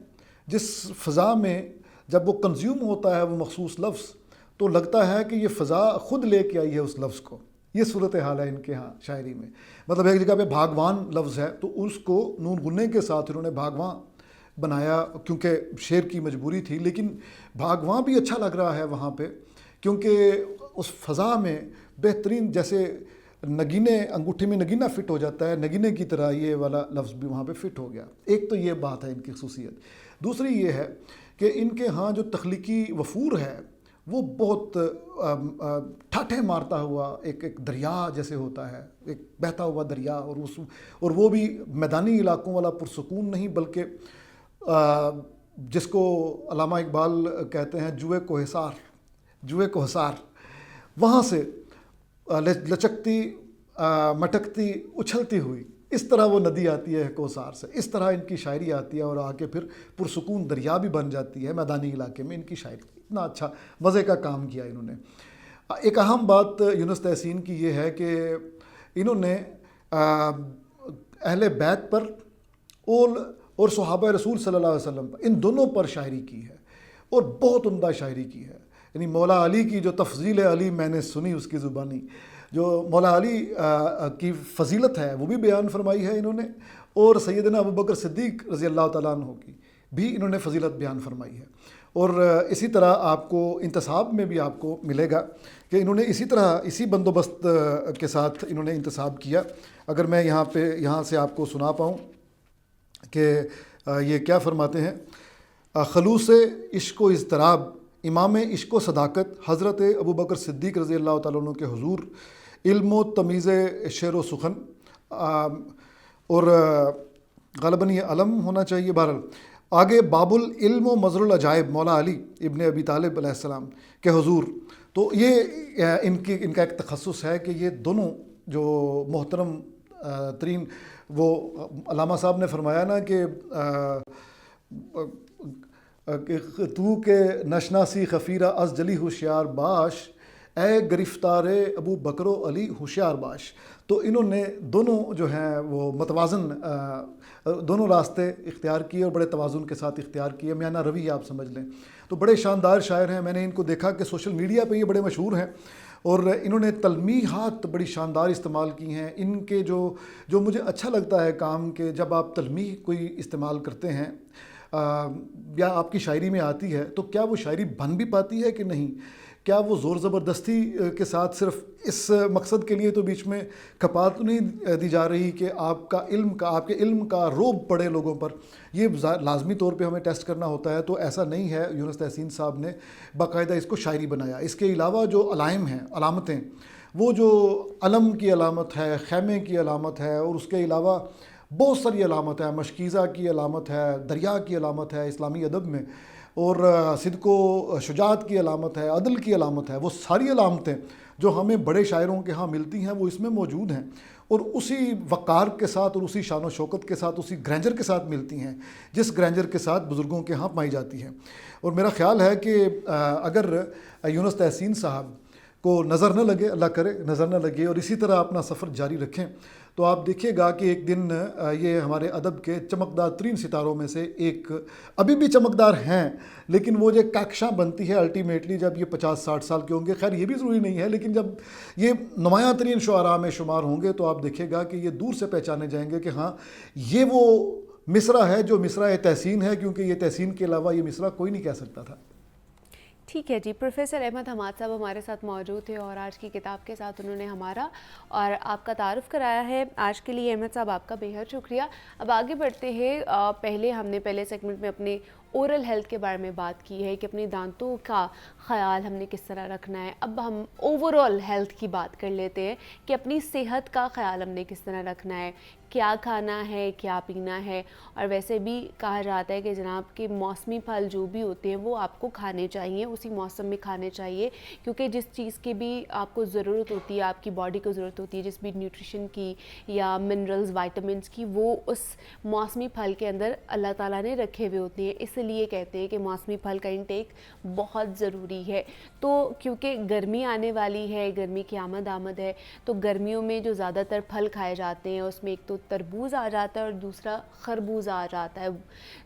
जिस फ़ज़ा में जब वो कंज्यूम होता है वो मखसूस लफ्ज़, तो लगता है कि ये फ़ज़ा ख़ुद लेके आई है उस लफ्ज़ को। ये सूरत हाल है इनके यहाँ शायरी में। मतलब एक जगह पे भागवान लफ्ज़ है तो उसको नून गुन्ने के साथ इन्होंने भागवान बनाया क्योंकि शेर की मजबूरी थी, लेकिन भागवान भी अच्छा लग रहा है वहाँ पे क्योंकि उस फ़ज़ा में बेहतरीन, जैसे नगीने, अंगूठे में नगीना फिट हो जाता है, नगीने की तरह ये वाला लफ्ज़ भी वहाँ पे फिट हो गया। एक तो ये बात है इनकी खसूसियत। दूसरी ये है कि इनके यहाँ जो तख्लीकी वफूर है वो बहुत ठाठे मारता हुआ एक दरिया जैसे होता है, एक बहता हुआ दरिया, और वो भी मैदानी इलाकों वाला पुरसकून नहीं, बल्कि जिसको अल्लामा इकबाल कहते हैं जुए को हिसार, वहाँ से लचकती, मटकती, उछलती हुई इस तरह वो नदी आती है कोसार से, इस तरह इनकी शायरी आती है और आके फिर पुरसकून दरिया भी बन जाती है मैदानी इलाके में इनकी शायरी। इतना अच्छा मज़े का काम किया इन्होंने। एक अहम बात यूनुस तहसीन की ये है कि इन्होंने अहले बैत पर और सहाबा रसूल सल्लल्लाहु अलैहि वसल्लम पर, इन दोनों पर शायरी की है और बहुत उम्दा शायरी की है। यानी मौला अली की जो तफजील अली मैंने सुनी उसकी ज़ुबानी, जो मौला अली की फ़जीलत है वो भी बयान फरमाई है इन्होंने, और सैयदना अबू बकर सिद्दीक़ रज़ी अल्लाह तआला अन्हु की भी इन्होंने फ़जीलत बयान फरमाई है। और इसी तरह आपको इंतसाब में भी आपको मिलेगा कि इन्होंने इसी तरह इसी बंदोबस्त के साथ इन्होंने इंतसाब किया। अगर मैं यहाँ से आपको सुना पाऊँ कि ये क्या फ़रमाते हैं। खलूस इश्क़ इज़्तराब इमाम इश्क़ व सदाकत हज़रत अबू बकर सिद्दीक़ रज़ी अल्लाह तआला अन्हु के हुज़ूर, इल्म व तमीज़ शेर व सुखन, और ग़ालिबन ये अलम होना चाहिए। बहरहाल आगे बाबुल इल्म व मज़रुल अजाइब मौला अली इब्न अबी तालिब अलैहिस्सलाम के हुज़ूर। तो ये इनका एक तखस्सुस है कि ये दोनों जो मोहतरम तरीन, वो अल्लामा साहब ने फरमाया ना कि तू के नशनासी खफ़ीरा अज़ जली होशियार बाश, ए गिरफ़्तार अबू बकरो अली होशियार बाश। तो इन्होंने दोनों जो हैं वो मतवाज़न दोनों रास्ते इख्तियार किए और बड़े तवाज़ुन के साथ इख्तियार किए। म्याना रवि आप समझ लें। तो बड़े शानदार शायर हैं। मैंने इनको देखा कि सोशल मीडिया पे ये बड़े मशहूर हैं और इन्होंने तलमीहात बड़ी शानदार इस्तेमाल की हैं। इनके जो मुझे अच्छा लगता है काम के, जब आप तलमीह कोई इस्तेमाल करते हैं या आपकी शायरी में आती है तो क्या वो शायरी बन भी पाती है कि नहीं, क्या वो ज़ोर ज़बरदस्ती के साथ सिर्फ इस मकसद के लिए तो बीच में खपा तो नहीं दी जा रही कि आपके इल्म का रोब पड़े लोगों पर, ये लाजमी तौर पे हमें टेस्ट करना होता है। तो ऐसा नहीं है। यूनुस तहसीन साहब ने बाकायदा इसको शायरी बनाया। इसके अलावा जो अलाइम हैं, अलामतें, वो जो अलम की अलामत है, खैमे की अलामत है, और उसके अलावा बहुत सारी अलामत है, मशकीज़ा की अलामत है, दरिया की अलामत है इस्लामी अदब में, और सिद्को शुजात की अलामत है, अदल की अलामत है। वो सारी अलामतें जो हमें बड़े शायरों के यहाँ मिलती हैं वो इसमें मौजूद हैं, और उसी वक़ार के साथ और उसी शान व शौकत के साथ, उसी ग्रैंजर के साथ मिलती हैं जिस ग्रैंजर के साथ बुज़ुर्गों के यहाँ पाई जाती हैं। और मेरा ख़्याल है कि अगर यूनुस तहसीन साहब को नज़र न लगे, अल्लाह करे नज़र न लगे, और इसी तरह अपना सफ़र जारी रखें, तो आप देखिएगा कि एक दिन ये हमारे अदब के चमकदार तरीन सितारों में से एक, अभी भी चमकदार हैं, लेकिन वो जो काकशां बनती है अल्टीमेटली जब ये 50-60 साल के होंगे, खैर ये भी ज़रूरी नहीं है, लेकिन जब ये नुमायाँ तरीन शुआरा में शुमार होंगे तो आप देखिएगा कि ये दूर से पहचाने जाएंगे कि हाँ, ये वो मिसरा है जो मिसरा तहसीन है, क्योंकि ये तहसीन के अलावा ये मिसरा कोई नहीं कह सकता था। ठीक है जी। प्रोफेसर अहमद हमाद साहब हमारे साथ मौजूद थे और आज की किताब के साथ उन्होंने हमारा और आपका तारुफ़ कराया है। आज के लिए अहमद साहब आपका बेहद शुक्रिया। अब आगे बढ़ते हैं। पहले सेगमेंट में अपने ओरल हेल्थ के बारे में बात की है कि अपने दांतों का ख्याल हमने किस तरह रखना है। अब हम ओवरऑल हेल्थ की बात कर लेते हैं कि अपनी सेहत का ख्याल हमने किस तरह रखना है, क्या खाना है, क्या पीना है। और वैसे भी कहा जाता है कि जनाब के मौसमी फल जो भी होते हैं वो आपको खाने चाहिए, उसी मौसम में खाने चाहिए, क्योंकि जिस चीज़ की भी आपको ज़रूरत होती है, आपकी बॉडी को ज़रूरत होती है, जिस भी न्यूट्रिशन की या मिनरल्स, वाइटामिन की, वो उस मौसमी फल के अंदर अल्लाह ताला ने रखे हुए होते हैं। इसलिए कहते हैं कि मौसमी फल का इंटेक बहुत ज़रूरी है। तो क्योंकि गर्मी आने वाली है, गर्मी की आमद है, तो गर्मियों में जो ज़्यादातर फल खाए जाते हैं उसमें एक तो तरबूज आ जाता है और दूसरा खरबूजा आ जाता है।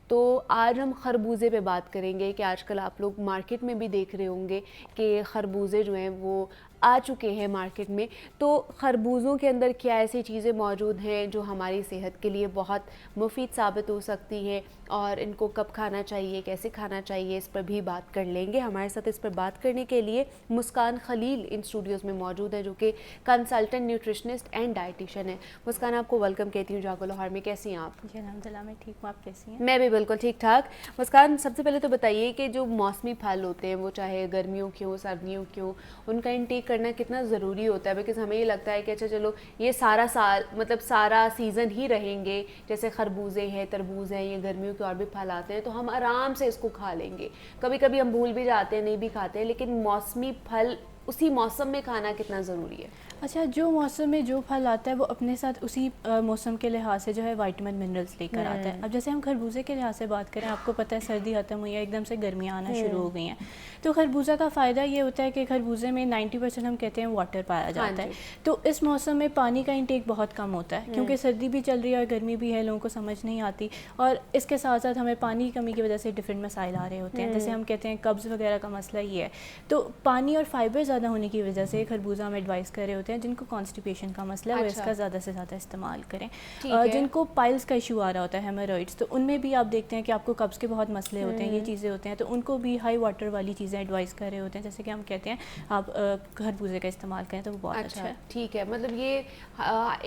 तो आज हम खरबूजे पे बात करेंगे कि आजकल आप लोग मार्केट में भी देख रहे होंगे कि खरबूजे जो हैं वो आ चुके हैं मार्केट में, तो खरबूजों के अंदर क्या ऐसी चीज़ें मौजूद हैं जो हमारी सेहत के लिए बहुत मुफीद साबित हो सकती हैं, और इनको कब खाना चाहिए, कैसे खाना चाहिए, इस पर भी बात कर लेंगे। हमारे साथ इस पर बात करने के लिए मुस्कान खलील इन स्टूडियोज़ में मौजूद है, जो कि कंसल्टेंट न्यूट्रिशनिस्ट एंड डाइटिशियन है। मुस्कान, आपको वेलकम कहती हूँ जागो लाहौर में। कैसी हैं आप? जी अल्हम्दुलिल्लाह, मैं ठीक हूँ, आप कैसी हैं? मैं भी बिल्कुल ठीक ठाक। मुस्कान, सबसे पहले तो बताइए कि जो मौसमी फल होते हैं, वो चाहे गर्मियों के हों, सर्दियों के हों, उनका इंटेक करना कितना ज़रूरी होता है? बिकॉज़ हमें ये लगता है कि अच्छा चलो ये सारा साल, मतलब सारा सीज़न ही रहेंगे, जैसे खरबूजे हैं, तरबूज हैं, ये गर्मियों के और भी फल आते हैं, तो हम आराम से इसको खा लेंगे। कभी कभी हम भूल भी जाते हैं, नहीं भी खाते हैं, लेकिन मौसमी फल उसी मौसम में खाना कितना ज़रूरी है? अच्छा, जो मौसम में जो फल आता है वो अपने साथ उसी मौसम के लिहाज से जो है विटामिन मिनरल्स लेकर आता है। अब जैसे हम खरबूजे के लिहाज से बात करें, आपको पता है सर्दी खत्म हुई है, एकदम से गर्मियाँ आना शुरू हो गई हैं, तो खरबूजा का फ़ायदा ये होता है कि खरबूजे में 90% हम कहते हैं वाटर पाया जाता है। तो इस मौसम में पानी का इंटेक बहुत कम होता है, क्योंकि सर्दी भी चल रही है और गर्मी भी है, लोगों को समझ नहीं आती, और इसके साथ साथ हमें पानी की कमी की वजह से डिफरेंट मसाइल आ रहे होते हैं, जैसे हम कहते हैं कब्ज़ वगैरह का मसला ही है। तो पानी और फाइबर ज़्यादा होने की वजह से खरबूजा हम एडवाइस कर रहे होते हैं जिनको कॉन्स्टिपेशन का मसला है, वो इसका ज़्यादा से ज़्यादा इस्तेमाल करें। जिनको पाइल्स का इशू आ रहा होता है, हेमोरॉइड्स, तो उनमें भी आप देखते हैं कि आपको कब्ज़ के बहुत मसले होते हैं, ये चीज़ें होते हैं, तो उनको भी हाई वाटर वाली चीज़ें एडवाइस कर रहे होते हैं, जैसे कि हम कहते हैं आप खरबूजे का इस्तेमाल करें तो वो बहुत अच्छा है। ठीक है, मतलब ये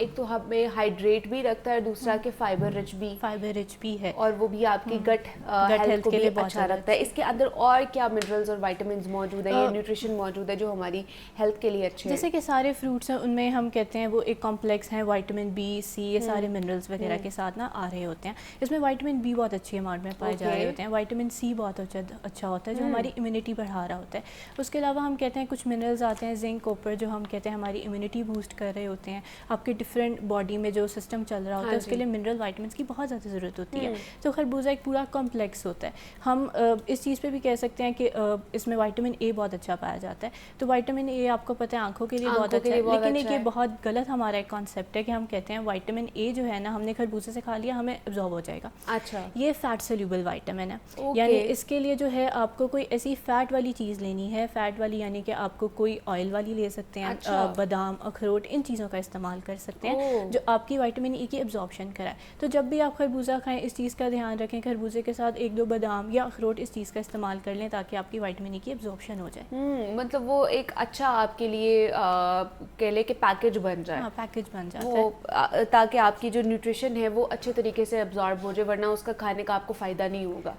एक तो हमें हाइड्रेट भी रखता है, दूसरा कि फाइबर रिच भी है, और वो भी आपकी गट हेल्थ को के भी लिए अच्छा रखता है। इसके अंदर और क्या मिनरल्स और विटामिन्स मौजूद है, ये न्यूट्रिशन मौजूद है जो हमारी हेल्थ के लिए अच्छे हैं? जैसे कि सारे फ्रूट्स हैं, उनमें हम कहते हैं वो एक कॉम्प्लेक्स है, विटामिन बी, सी, ये सारे मिनरल्स वगैरह के साथ ना आ रहे होते हैं। इसमें विटामिन बी बहुत अच्छी अमाउंट में पाए जा रहे होते हैं, विटामिन सी बहुत अच्छा होता है जो हमारी इम्यूनिटी बढ़ा रहा होता है। उसके अलावा हम कहते हैं कुछ मिनरल्स आते हैं, जिंक, कॉपर, जो हम कहते हैं हमारी इम्यूनिटी बूस्ट कर रहे होते हैं, आपके डिफरेंट बॉडी में जो सिस्टम चल रहा होता है उसके लिए मिनरल विटामिन की बहुत ज़्यादा ज़रूरत होती है। तो खरबूजा एक पूरा कॉम्प्लेक्स होता है। हम इस चीज़ पे भी कह सकते हैं कि इसमें विटामिन ए बहुत अच्छा पाया जाता है। तो विटामिन ए आपको पता है आंखों के लिए बहुत अच्छा है, लेकिन एक ये बहुत गलत हमारा एक कॉन्सेप्ट है कि हम कहते हैं विटामिन ए जो है ना, हमने खरबूजे से खा लिया, हमें एब्जॉर्ब हो जाएगा। अच्छा, ये फैट सोल्यूबल विटामिन है, यानी इसके लिए जो है आपको कोई ऐसी फैट वाली चीज़ लेनी है, फैट वाली यानी कि आपको कोई ऑयल वाली ले सकते हैं, बादाम, अखरोट, इन चीज़ों का इस्तेमाल कर सकते हैं जो आपकी विटामिन ई की एब्जॉर्प्शन कराए। तो जब भी आप खरबूजा खाएं, इस चीज़ का ध्यान रखें, खरबूजे के साथ 1-2 बादाम या अखरोट इस चीज़ का इस्तेमाल कर लें ताकि आपकी विटामिन ई की एब्जॉर्प्शन हो जाए। मतलब वो एक अच्छा आपके लिए कह ले कि पैकेज बन जाए। हाँ, पैकेज बन जाता वो ताकि आपकी जो न्यूट्रिशन है वो अच्छे तरीके से एब्जॉर्ब हो जाए, वरना उसका खाने का आपको फ़ायदा नहीं होगा।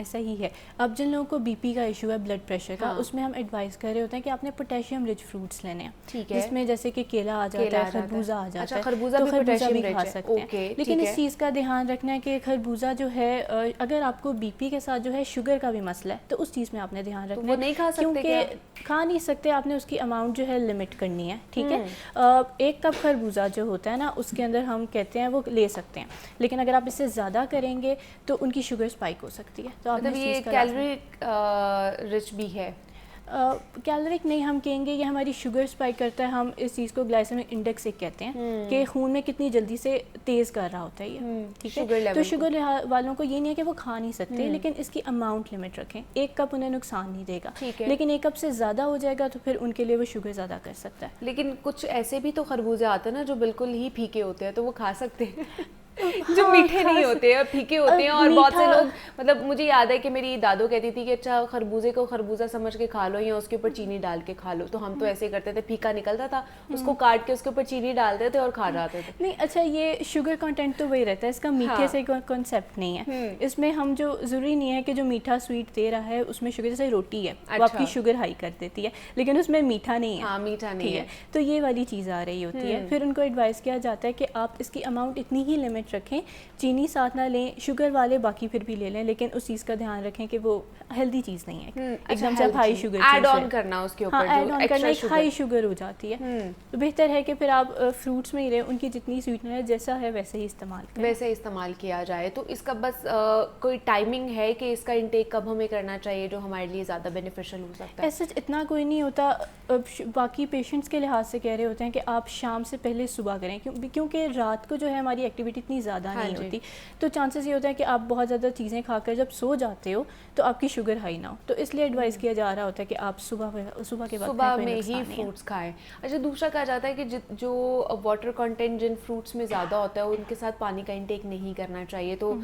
ऐसा ही है। अब जिन लोगों को बीपी का इशू है, ब्लड प्रेशर का, उसमें हम एडवाइस कर रहे होते हैं कि आपने पोटेशियम रिच फ्रूट्स लेने हैं। ठीक है, जिसमें जैसे कि केला आ जाता है, खरबूजा आ जाता है, खरबूजा तो भी खरबूजा भी पोटेशियम खा रिच सकते हैं। लेकिन इस चीज़ का ध्यान रखना है कि खरबूजा जो है, अगर आपको बीपी के साथ जो है शुगर का भी मसला है, तो उस चीज़ में आपने ध्यान रखना है। नहीं खा सकते, क्योंकि खा नहीं सकते, आपने उसकी अमाउंट जो है लिमिट करनी है। ठीक है, 1 कप खरबूजा जो होता है ना, उसके अंदर हम कहते हैं वो ले सकते हैं, लेकिन अगर आप इससे ज़्यादा करेंगे तो उनकी शुगर स्पाइक हो सकती है। तो मतलब ये कैलोरी रिच भी है? कैलोरिक नहीं हम कहेंगे, ये हमारी शुगर स्पाइक करता है। हम इस चीज़ को ग्लाइसेमिक इंडेक्स से कहते हैं कि खून में कितनी जल्दी से तेज़ कर रहा होता है ये। ठीक है, तो शुगर वालों को ये नहीं है कि वो खा नहीं सकते, लेकिन इसकी अमाउंट लिमिट रखें। 1 कप उन्हें नुकसान नहीं देगा, लेकिन 1 कप से ज़्यादा हो जाएगा तो फिर उनके लिए वो शुगर ज़्यादा कर सकता है। लेकिन कुछ ऐसे भी तो खरबूजे आते हैं ना जो बिल्कुल ही फीके होते हैं, तो वो खा सकते हैं? जो मीठे नहीं होते हैं, फीके होते हैं, और बहुत से लोग, मतलब मुझे याद है कि मेरी दादो कहती थी कि अच्छा खरबूजे को खरबूजा समझ के खा लो या उसके ऊपर चीनी डाल के खा लो। तो हम तो ऐसे ही करते थे, फीका निकलता था, उसको काट के उसके ऊपर चीनी डालते थे और खा जाते थे। नहीं, अच्छा, ये शुगर कंटेंट तो वही रहता है, इसका मीठे से कोई कॉन्सेप्ट नहीं है। इसमें हम जो ज़रूरी नहीं है कि जो मीठा स्वीट दे रहा है उसमें शुगर, जैसे रोटी है वो आपकी शुगर हाई कर देती है, लेकिन उसमें मीठा नहीं है। मीठा नहीं है, तो ये वाली चीज़ आ रही होती है। फिर उनको एडवाइस किया जाता है कि आप इसकी अमाउंट इतनी ही लिमिट रखें, चीनी साथ ना लें, शुगर वाले बाकी फिर भी ले लें, लेकिन उस चीज़ का ध्यान रखें कि वो हेल्दी चीज़ नहीं है। एकदम से हाई शुगर ऐड ऑन करना उसके ऊपर, ऐड ऑन करना, एक हाई शुगर हो जाती है। तो बेहतर है कि फिर आप फ्रूट्स में ही रहें, उनकी जितनी स्वीटनेस है जैसा है वैसे ही इस्तेमाल करें, वैसे इस्तेमाल किया जाए। तो इसका बस कोई टाइमिंग है कि इसका इंटेक कब हमें करना चाहिए जो हमारे लिए ज़्यादा बेनिफिशियल हो सकता है? ऐसे इतना कोई नहीं होता। बाकी पेशेंट्स के लिहाज से कह रहे होते हैं कि आप शाम से पहले सुबह करें, क्योंकि रात को जो है हमारी एक्टिविटी इतनी इतनी ज़्यादा हाँ नहीं जी। होती, तो चांसेस ये होता है कि आप बहुत ज़्यादा चीज़ें खाकर जब सो जाते हो तो आपकी शुगर हाई ना हो, तो इसलिए एडवाइस किया जा रहा होता है कि आप सुबह के वक्त सुबह कोई में नुकसान ही नहीं है। फ्रूट्स खाएं। अच्छा, दूसरा कहा जाता है कि जो वाटर कंटेंट जिन फ्रूट्स में ज़्यादा होता है उनके साथ पानी का इंटेक नहीं करना चाहिए, तो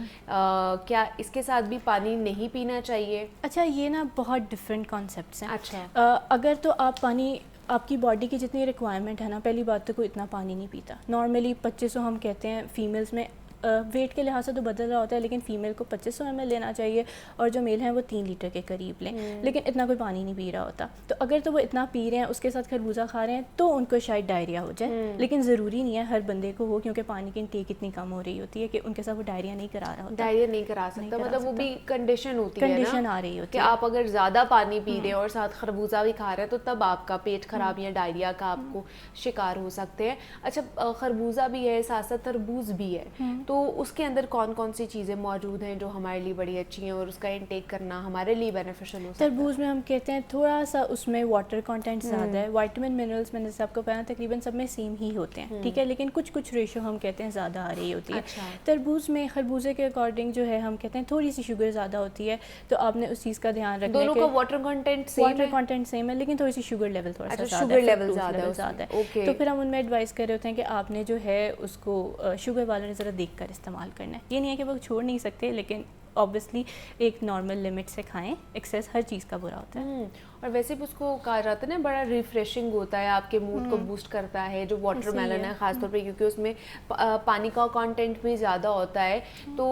क्या इसके साथ भी पानी नहीं पीना चाहिए? अच्छा, ये ना बहुत डिफरेंट कॉन्सेप्ट्स हैं। अच्छा। अगर तो आप पानी, आपकी बॉडी की जितनी रिक्वायरमेंट है ना, पहली बात तो कोई इतना पानी नहीं पीता। नॉर्मली 2500 हम कहते हैं फीमेल्स में, वेट के लिहाज से तो बदल रहा होता है, लेकिन फ़ीमेल को 2500 ml लेना चाहिए और जो मेल हैं वो 3 लीटर के करीब लें, लेकिन इतना कोई पानी नहीं पी रहा होता। तो अगर तो वो इतना पी रहे हैं, उसके साथ खरबूजा खा रहे हैं, तो उनको शायद डायरिया हो जाए, लेकिन ज़रूरी नहीं है हर बंदे को हो, क्योंकि पानी की इंटेक इतनी कम हो रही होती है कि उनके साथ वो डायरिया नहीं करा रहा होता। डायरिया नहीं करा सकता, मतलब वो भी कंडीशन होती है ना, कंडीशन आ रही होती कि है आप अगर ज़्यादा पानी पी रहे हैं और साथ खरबूजा भी खा रहे हैं तो तब आपका पेट खराब या डायरिया का आपको शिकार हो सकते हैं। अच्छा, खरबूजा भी है, साथ साथ तरबूज भी है, तो उसके अंदर कौन कौन सी चीज़ें मौजूद हैं जो हमारे लिए बड़ी अच्छी हैं और उसका इंटेक करना हमारे लिए बेनिफिशियल हो सकता है? तरबूज में हम कहते हैं थोड़ा सा उसमें वाटर कंटेंट ज़्यादा है, विटामिन मिनरल्स मैंने जैसे आपको बताया तकरीबन सब में सेम ही होते हैं, ठीक है, लेकिन कुछ कुछ रेशो हम कहते हैं ज़्यादा आ रही होती है। अच्छा। तरबूज में खरबूजे के अकॉर्डिंग जो है हम कहते हैं थोड़ी सी शुगर ज़्यादा होती है, तो आपने उस चीज़ का ध्यान रखना है दोनों कि का वाटर कंटेंट सेम वाटर है? कंटेंट सेम है, लेकिन थोड़ी सी शुगर लेवल थोड़ा सा अच्छा, ज़्यादा शुगर है, लेवल fructose ज़्यादा है level उसमें, ज़्यादा है। ओके। तो फिर हम उनमें एडवाइस कर रहे होते हैं कि आपने जो है उसको शुगर वाला ने ज़रा देख कर इस्तेमाल करना है। ये नहीं है कि वो छोड़ नहीं सकते, लेकिन ऑब्वियसली एक नॉर्मल लिमिट से खाएं, एक्सेस हर चीज़ का बुरा होता है। और वैसे भी उसको कहा जाता है ना, बड़ा रिफ्रेशिंग होता है, आपके मूड को बूस्ट करता है जो वाटरमेलन है खासतौर पे, क्योंकि उसमें पानी का कंटेंट भी ज़्यादा होता है, तो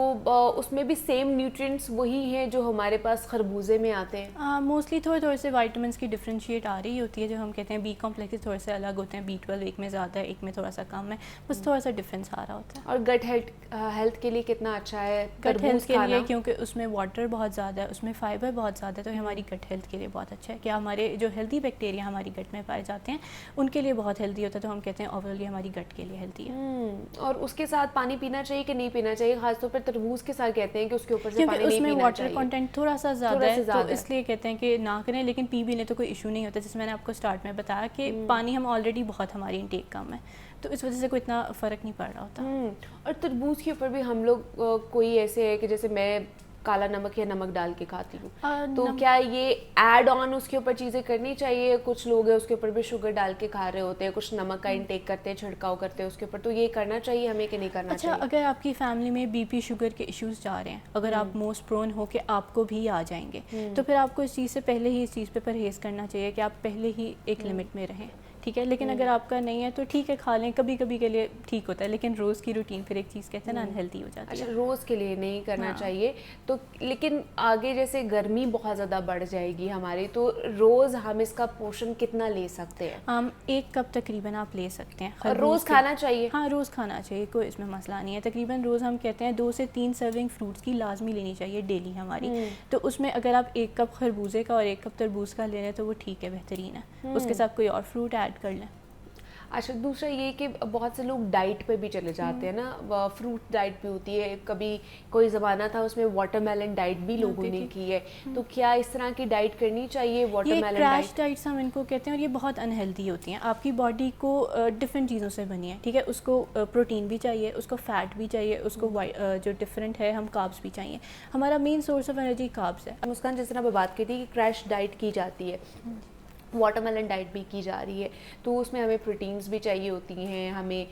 उसमें भी सेम न्यूट्रिएंट्स वही हैं जो हमारे पास खरबूजे में आते हैं। मोस्टली थोड़े थोड़े से वाइटामिन की डिफ्रेंशिएट आ रही होती है, जो हम कहते हैं बी कॉम्प्लेक्स थोड़े से अलग होते हैं, B12 एक में ज़्यादा है, एक में थोड़ा सा कम है, बस थोड़ा सा डिफरेंस आ रहा होता है। और गट हेल्थ के लिए कितना अच्छा है गट तरबूज हेल्थ के लिए, खाना? क्योंकि उसमें वाटर बहुत ज़्यादा है, उसमें फाइबर बहुत ज़्यादा है, तो हमारी गट हेल्थ के लिए बहुत अच्छा है। क्या हमारे जो हेल्दी बैक्टीरिया हमारी गट में पाए जाते हैं उनके लिए बहुत हेल्दी होता है, तो हम कहते हैं ओवरऑल हमारी गट के लिए हेल्दी है। और उसके साथ पानी पीना चाहिए कि नहीं पीना चाहिए? खासतौर पर तरबूज के साथ कहते हैं कि उसके ऊपर से क्योंकि पानी नहीं उसमें पीना वाटर चाहिए। कंटेंट थोड़ा सा ज़्यादा थोड़ा सा है, ज़्यादा तो है। इसलिए कहते हैं कि ना करें, लेकिन पी भी लें तो कोई इशू नहीं होता। जैसे मैंने आपको स्टार्ट में बताया कि पानी हम ऑलरेडी बहुत हमारी इंटेक कम है, तो इस वजह से कोई इतना फ़र्क नहीं पड़ रहा होता। और तरबूज के ऊपर भी हम लोग कोई ऐसे है कि जैसे मैं काला नमक या नमक डाल के खाती हूँ, तो क्या ये ऐड ऑन उसके ऊपर चीज़ें करनी चाहिए? कुछ लोग हैं उसके ऊपर भी शुगर डाल के खा रहे होते हैं, कुछ नमक का इंटेक करते हैं, छिड़काव करते हैं उसके ऊपर, तो ये करना चाहिए हमें कि नहीं करना अच्छा, चाहिए? अगर आपकी फैमिली में बीपी शुगर के इश्यूज जा रहे हैं, अगर आप मोस्ट प्रोन हो कि आपको भी आ जाएंगे, तो फिर आपको इस चीज़ से पहले ही इस चीज़ पे परहेज़ करना चाहिए कि आप पहले ही एक लिमिट में रहें, ठीक है। लेकिन अगर आपका नहीं है तो ठीक है, खा लें, कभी कभी के लिए ठीक होता है, लेकिन रोज़ की रूटीन फिर एक चीज़ कहते हैं ना अनहेल्दी हो जाती अच्छा, है। रोज़ के लिए नहीं करना चाहिए, तो लेकिन आगे जैसे गर्मी बहुत ज़्यादा बढ़ जाएगी हमारी, तो रोज़ हम इसका पोर्शन कितना ले सकते हैं? 1 कप तकरीबन आप ले सकते हैं और खरबूज रोज़ के। खाना चाहिए? हाँ, रोज़ खाना चाहिए, कोई इसमें मसला नहीं है। तकरीबन रोज़ हम कहते हैं 2 से 3 सर्विंग फ्रूट्स की लाजमी लेनी चाहिए डेली हमारी। तो उसमें अगर आप 1 कप खरबूजे का और 1 कप तरबूज का ले लें तो वो ठीक है, बेहतरीन है। उसके साथ कोई और फ्रूट ऐड कर लें। अच्छा, दूसरा ये कि बहुत से लोग डाइट पे भी चले जाते हैं ना, फ्रूट डाइट भी होती है, कभी कोई ज़माना था उसमें वाटरमेलन डाइट भी लोगों ने की है, तो क्या इस तरह की डाइट करनी चाहिए? ये वाटरमेलन क्रैश डाइट डाइट्स हम इनको कहते हैं, और ये बहुत अनहेल्दी होती हैं। आपकी बॉडी को डिफरेंट चीज़ों से बनी है, ठीक है, उसको प्रोटीन भी चाहिए, उसको फैट भी चाहिए, उसको जो डिफरेंट है हम कार्ब्स भी चाहिए। हमारा main source of energy carbs है। मुस्कान, जिस तरह मैं बात की थी कि क्रैश डाइट की जाती है, वाटरमेलन डाइट भी की जा रही है, तो उसमें हमें प्रोटीन्स भी चाहिए होती हैं, हमें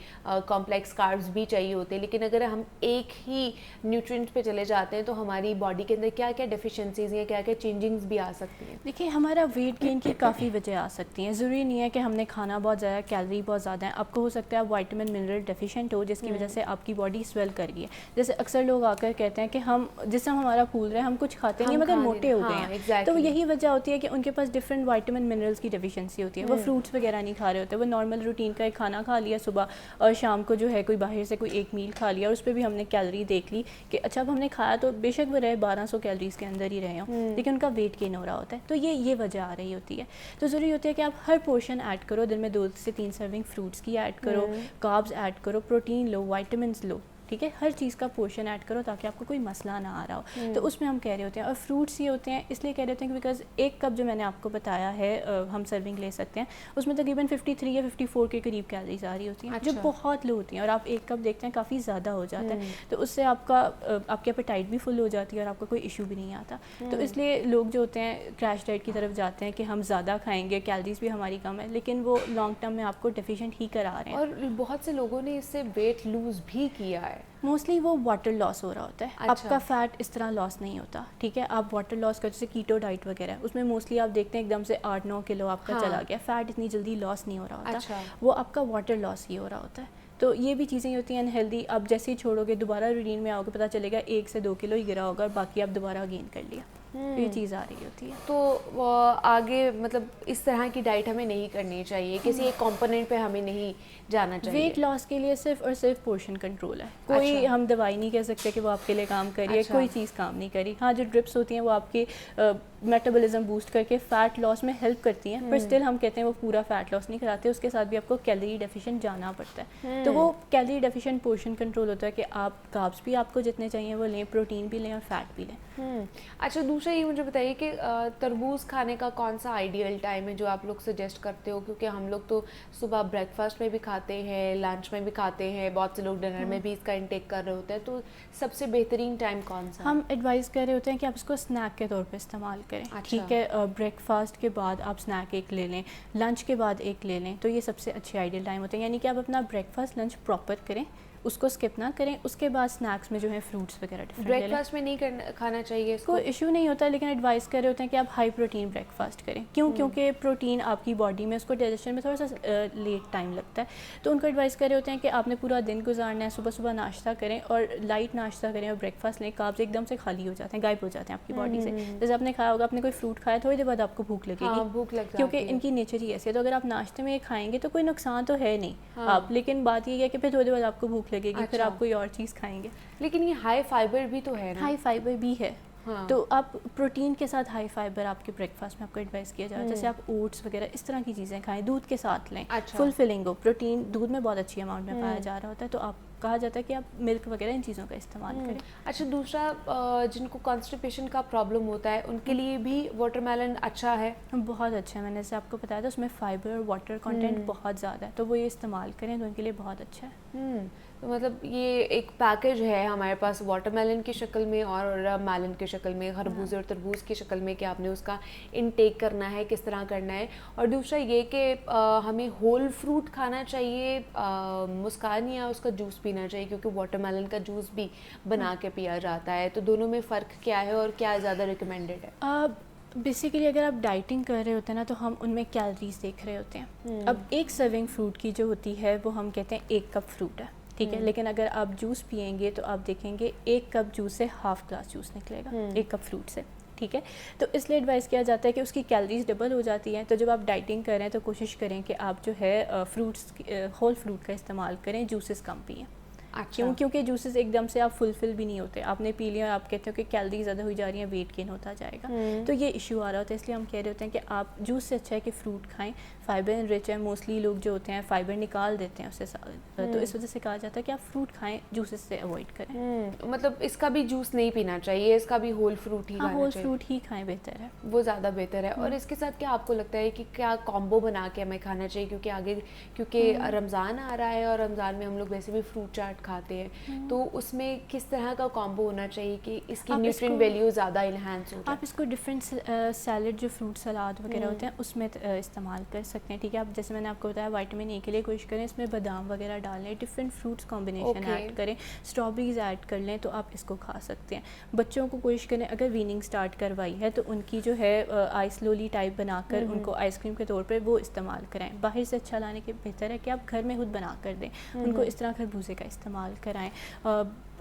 कॉम्प्लेक्स कार्ब्स भी चाहिए होते हैं, लेकिन अगर हम एक ही न्यूट्रिएंट पे चले जाते हैं तो हमारी बॉडी के अंदर क्या क्या डेफिशिएंसीज या क्या क्या चेंजिंग्स भी आ सकती हैं? देखिए, हमारा वेट गेन की काफ़ी वजह आ सकती हैं। ज़रूरी नहीं है कि हमने खाना बहुत ज़्यादा, कैलोरी बहुत ज़्यादा है। आपको हो सकता है आप विटामिन मिनरल डेफिशिएंट हो, जिसकी वजह से आपकी बॉडी स्वेल कर गई है। जैसे अक्सर लोग आकर कहते हैं कि हम जिस समय हमारा कूल रहा है हम कुछ खाते नहीं मगर मोटे हो गए हैं, तो यही वजह होती है कि उनके पास डिफरेंट विटामिन मिनरल्स की डेफिशिएंसी होती है। वो फ्रूट्स वगैरह नहीं खा रहे होते, वो नॉर्मल रूटीन का एक खाना खा लिया सुबह और शाम को जो है कोई बाहर से कोई एक मील खा लिया और उस पर भी हमने कैलोरी देख ली कि अच्छा अब हमने खाया तो बेशक वो रहे 1200 कैलोरीज के अंदर ही रहे हों, लेकिन उनका वेट गेन हो रहा होता है। तो ये वजह आ रही होती है। तो ज़रूरी होती है कि आप हर पोर्शन ऐड करो, दिन में 2 से 3 सर्विंग फ्रूट्स की ऐड करो, कार्ब्स ऐड करो, प्रोटीन लो, विटामिन्स लो, ठीक है, हर चीज़ का पोर्शन ऐड करो ताकि आपको कोई मसला ना आ रहा हो। तो उसमें हम कह रहे होते हैं, और फ्रूट्स ये होते हैं इसलिए कह रहे होते हैं कि बिकॉज एक कप जो मैंने आपको बताया है हम सर्विंग ले सकते हैं, उसमें तकरीबन 53 या 54 के करीब कैलोरीज आ रही होती हैं, जो बहुत लो होती हैं, और आप एक कप देखते हैं काफ़ी ज़्यादा हो जाता है, तो उससे आपकी एपेटाइट भी फुल हो जाती है और आपका कोई इशू भी नहीं आता। तो इसलिए लोग जो होते हैं क्रैश डाइट की तरफ जाते हैं कि हम ज़्यादा खाएंगे, कैलोरीज भी हमारी कम है, लेकिन वो लॉन्ग टर्म में आपको डेफिशिएंट ही करा रहे हैं। और बहुत से लोगों ने इससे वेट लूज भी किया है। मोस्टली वो वाटर लॉस हो रहा होता है। अच्छा। आपका फैट इस तरह लॉस नहीं होता, ठीक है, आप वाटर लॉस कर, जैसे कीटो डाइट वगैरह, उसमें मोस्टली आप देखते हैं एकदम से 8-9 किलो आपका चला गया, फैट इतनी जल्दी लॉस नहीं हो रहा होता। अच्छा। वो आपका वाटर लॉस ही हो रहा होता है। तो ये भी चीज़ें होती हैं अनहेल्दी। आप जैसे ही छोड़ोगे दोबारा रूटीन में आओगे, पता चलेगा 1 से 2 किलो ही गिरा होगा और बाकी आप दोबारा गेन कर लिया। तो ये चीज़ आ रही होती है। तो आगे मतलब इस तरह की डाइट हमें नहीं करनी चाहिए, किसी एक कंपोनेंट पे हमें नहीं जाना चाहिए। वेट लॉस के लिए सिर्फ और सिर्फ पोर्शन कंट्रोल है, कोई अच्छा। हम दवाई नहीं कह सकते कि वो आपके लिए काम करिए। अच्छा। कोई चीज़ काम नहीं करी। हाँ, जो ड्रिप्स होती हैं वो आपकी मेटाबॉलिज्म बूस्ट करके फ़ैट लॉस में हेल्प करती हैं, पर स्टिल हम कहते हैं वो पूरा फ़ैट लॉस नहीं कराते, उसके साथ भी आपको कैलोरी डेफिशिएंट जाना पड़ता है। तो वो कैलोरी डेफिशिएंट पोर्शन कंट्रोल होता है कि आप कार्ब्स भी आपको जितने चाहिए वो लें, प्रोटीन भी लें और फैट भी लें। अच्छा, दूसरा ये मुझे बताइए कि तरबूज खाने का कौन सा आइडियल टाइम है जो आप लोग सजेस्ट करते हो? क्योंकि हम लोग तो सुबह ब्रेकफास्ट में भी खाते हैं, लंच में भी खाते हैं, बहुत से लोग डिनर में भी इसका इंटेक कर रहे होते हैं, तो सबसे बेहतरीन टाइम कौन सा है? हम एडवाइस कर रहे होते हैं कि आप इसको स्नैक के तौर पे इस्तेमाल करें। अच्छा। ठीक है, ब्रेकफास्ट के बाद आप स्नैक एक ले लें, लंच के बाद एक ले लें, तो ये सबसे अच्छे आइडियल टाइम होते हैं। यानी कि आप अपना ब्रेकफास्ट लंच प्रॉपर करें, उसको स्किप ना करें, उसके बाद स्नैक्स में जो है फ्रूट्स वगैरह डिफरेंट ले लें। ब्रेकफास्ट में नहीं खाना चाहिए इसको? कोई इशू नहीं होता, लेकिन एडवाइस कर रहे होते हैं कि आप हाई प्रोटीन ब्रेकफास्ट करें। क्यों? क्योंकि प्रोटीन आपकी बॉडी में उसको डाइजेशन में थोड़ा सा लेट टाइम लगता है, तो उनको एडवाइस कर रहे होते हैं कि आपने पूरा दिन गुजारना है, सुबह सुबह नाश्ता करें और लाइट नाश्ता करें और ब्रेकफास्ट लें। कार्ब्स एकदम से खाली हो जाते हैं, गायब हो जाते हैं आपकी बॉडी से। जैसे आपने खाया होगा, आपने कोई फ्रूट खाया, थोड़ी देर बाद आपको भूख लगेगी। हाँ, भूख लग क्योंकि जाती है। इनकी नेचर ही ऐसी है। तो अगर आप नाश्ते में ये खाएंगे तो कोई नुकसान तो है नहीं आप, लेकिन बात ये है कि फिर थोड़ी देर बाद आपको भूख लगेगी, फिर अच्छा। आप कोई और चीज़ खाएंगे। लेकिन ये हाई फाइबर भी तो है ना? हाई फाइबर भी है। हाँ। तो आप प्रोटीन के साथ हाई फाइबर आपके ब्रेकफास्ट में आपको एडवाइस किया जा रहा है, जैसे आप ओट्स वगैरह इस तरह की चीज़ें खाएं, दूध के साथ लें। अच्छा। फुल फिलिंग हो, प्रोटीन दूध में बहुत अच्छी अमाउंट में पाया जा रहा होता है, तो आप कहा जाता है कि आप मिल्क वगैरह इन चीज़ों का इस्तेमाल करें। अच्छा, दूसरा जिनको कॉन्स्टिपेशन का प्रॉब्लम होता है उनके लिए भी वाटरमेलन अच्छा है? बहुत अच्छा है, मैंने जैसे आपको बताया था उसमें फाइबर और वाटर कंटेंट बहुत ज़्यादा है, तो वो ये इस्तेमाल करें तो उनके लिए बहुत अच्छा है। तो मतलब ये एक पैकेज है हमारे पास वाटरमेलन की शक्ल में और मेलन की शक्ल में, खरबूजे और तरबूज की शक्ल में, कि आपने उसका इनटेक करना है, किस तरह करना है। और दूसरा ये कि हमें होल फ्रूट खाना चाहिए, मुस्कान, या उसका जूस पीना चाहिए, क्योंकि वाटरमेलन का जूस भी बना के पिया जाता है। तो दोनों में फ़र्क क्या है और क्या ज़्यादा रिकमेंडेड है? बेसिकली अगर आप डाइटिंग कर रहे होते हैं ना, तो हम उनमें कैलोरीज देख रहे होते हैं। अब एक सर्विंग फ्रूट की जो होती है वो हम कहते हैं 1 कप फ्रूट है, ठीक है, लेकिन अगर आप जूस पियेंगे तो आप देखेंगे 1 कप जूस से हाफ ग्लास जूस निकलेगा 1 कप फ्रूट से, ठीक है। तो इसलिए एडवाइस किया जाता है कि उसकी कैलोरीज डबल हो जाती हैं। तो जब आप डाइटिंग कर रहे हैं तो कोशिश करें कि आप जो है फ्रूट्स, होल फ्रूट का इस्तेमाल करें, जूसेस कम पिएँ। अच्छा। क्यों? क्योंकि जूसेस एकदम से आप फुलफिल भी नहीं होते, आपने पी लिया और आप कहते हो कि कैलोरी ज़्यादा हुई जा रही है, वेट गेन होता जाएगा, तो ये इशू आ रहा होता है। इसलिए हम कह रहे होते हैं कि आप जूस से अच्छा है कि फ्रूट खाएं, फाइबर एनरिच है। मोस्टली लोग जो होते हैं फाइबर निकाल देते हैं उससे, तो इस वजह से कहा जाता है कि आप फ्रूट खाएं, जूसेस से अवॉइड करें। मतलब इसका भी जूस नहीं पीना चाहिए, इसका भी होल फ्रूट ही हाँ, खाना होल चाहिए। फ्रूट ही खाएं, बेहतर है, वो ज़्यादा बेहतर है। और इसके साथ क्या आपको लगता है कि क्या कॉम्बो बना के हमें खाना चाहिए? क्योंकि आगे, क्योंकि रमज़ान आ रहा है और रमज़ान में हम लोग वैसे भी फ्रूट चाट खाते हैं, तो उसमें किस तरह का कॉम्बो होना चाहिए कि इसकी आप न्यूट्रिएंट वैल्यू ज़्यादा इन्हांस हो जाए? आप इसको डिफरेंट सैलड, जो फ्रूट सलाद वगैरह होते हैं उसमें इस्तेमाल कर सकते हैं, ठीक है। आप जैसे मैंने आपको बताया विटामिन ए के लिए कोशिश करें इसमें बादाम वगैरह डालें, डिफरेंट फ्रूट्स कॉम्बिनेशन ऐड करें, स्ट्रॉबेरीज ऐड कर लें, तो आप इसको खा सकते हैं। बच्चों को कोशिश करें, अगर वीनिंग स्टार्ट करवाई है तो उनकी जो है आइस लोली टाइप बनाकर उनको आइसक्रीम के तौर पर वो इस्तेमाल कराएं। बाहर से अच्छा लाने के बेहतर है कि आप घर में खुद बना कर दें उनको, इस तरह खरबूजे का इस्तेमाल कराएं।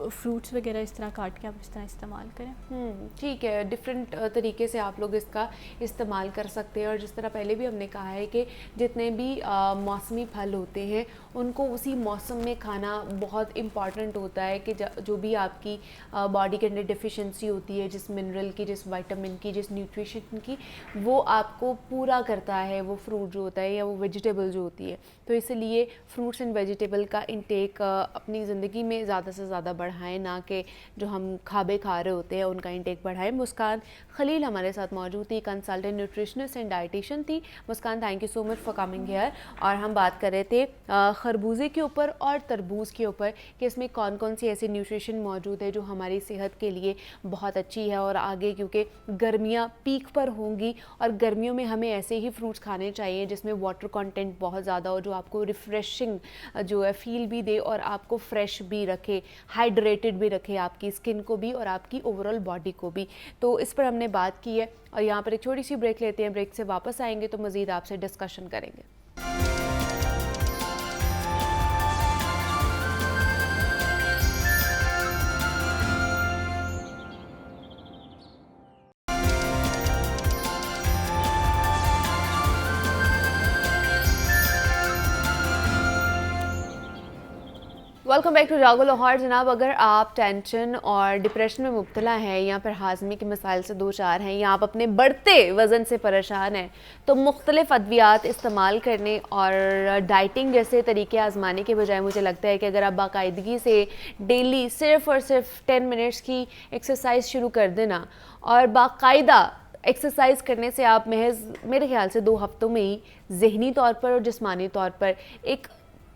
फ्रूट्स वगैरह इस तरह काट के आप इस तरह इस्तेमाल करें। ठीक है, डिफरेंट तरीके से आप लोग इसका इस्तेमाल कर सकते हैं। और जिस तरह पहले भी हमने कहा है कि जितने भी मौसमी फल होते हैं उनको उसी मौसम में खाना बहुत इम्पॉर्टेंट होता है कि जो भी आपकी बॉडी के अंदर डिफिशिएंसी होती है, जिस मिनरल की, जिस विटामिन की, जिस न्यूट्रिशन की, वो आपको पूरा करता है वो फ्रूट जो होता है या वो वेजिटेबल जो होती है। तो इसलिए फ्रूट्स एंड वेजिटेबल का इंटेक अपनी ज़िंदगी में ज़्यादा से ज़्यादा बढ़ाएं, ना कि जो हम खाबे खा रहे होते हैं उनका इंटेक बढ़ाएं। मुस्कान खलील हमारे साथ मौजूद थी, कंसल्टेंट न्यूट्रिशनिस्ट एंड डाइटिशियन थी। Muskan, thank you so much for coming here. और हम बात कर रहे थे खरबूजे के ऊपर और तरबूज़ के ऊपर कि इसमें कौन कौन सी ऐसी न्यूट्रिशन मौजूद है जो हमारी सेहत के लिए बहुत अच्छी है। और आगे क्योंकि गर्मियाँ पीक पर होंगी और गर्मियों में हमें ऐसे ही फ्रूट्स खाने चाहिए जिसमें वाटर कंटेंट बहुत ज़्यादा हो, जो आपको रिफ़्रेशिंग जो है फील भी दे और आपको फ्रेश भी रखे, हाइड्रेटेड भी रखे, आपकी स्किन को भी और आपकी ओवरऑल बॉडी को भी। तो इस पर हमने बात की है और यहाँ पर एक छोटी सी ब्रेक लेते हैं। ब्रेक से वापस आएंगे तो मज़ीद आपसे डिस्कशन करेंगे। वेलकम बैक टू जागो लाहौर। जनाब, अगर आप टेंशन और डिप्रेशन में मुब्तला हैं या फिर हाजमे के मसाइल से दो चार हैं या आप अपने बढ़ते वज़न से परेशान हैं तो मुख्तलिफ़ अद्वियात इस्तेमाल करने और डाइटिंग जैसे तरीके आजमाने के बजाय मुझे लगता है कि अगर आप बाकायदगी से डेली सिर्फ़ और सिर्फ 10 मिनट्स की एक्सरसाइज शुरू कर देना और बाकायदा एक्सरसाइज करने से आप महज मेरे ख्याल से 2 हफ्तों में ही ज़हनी तौर पर और जिस्मानी तौर पर एक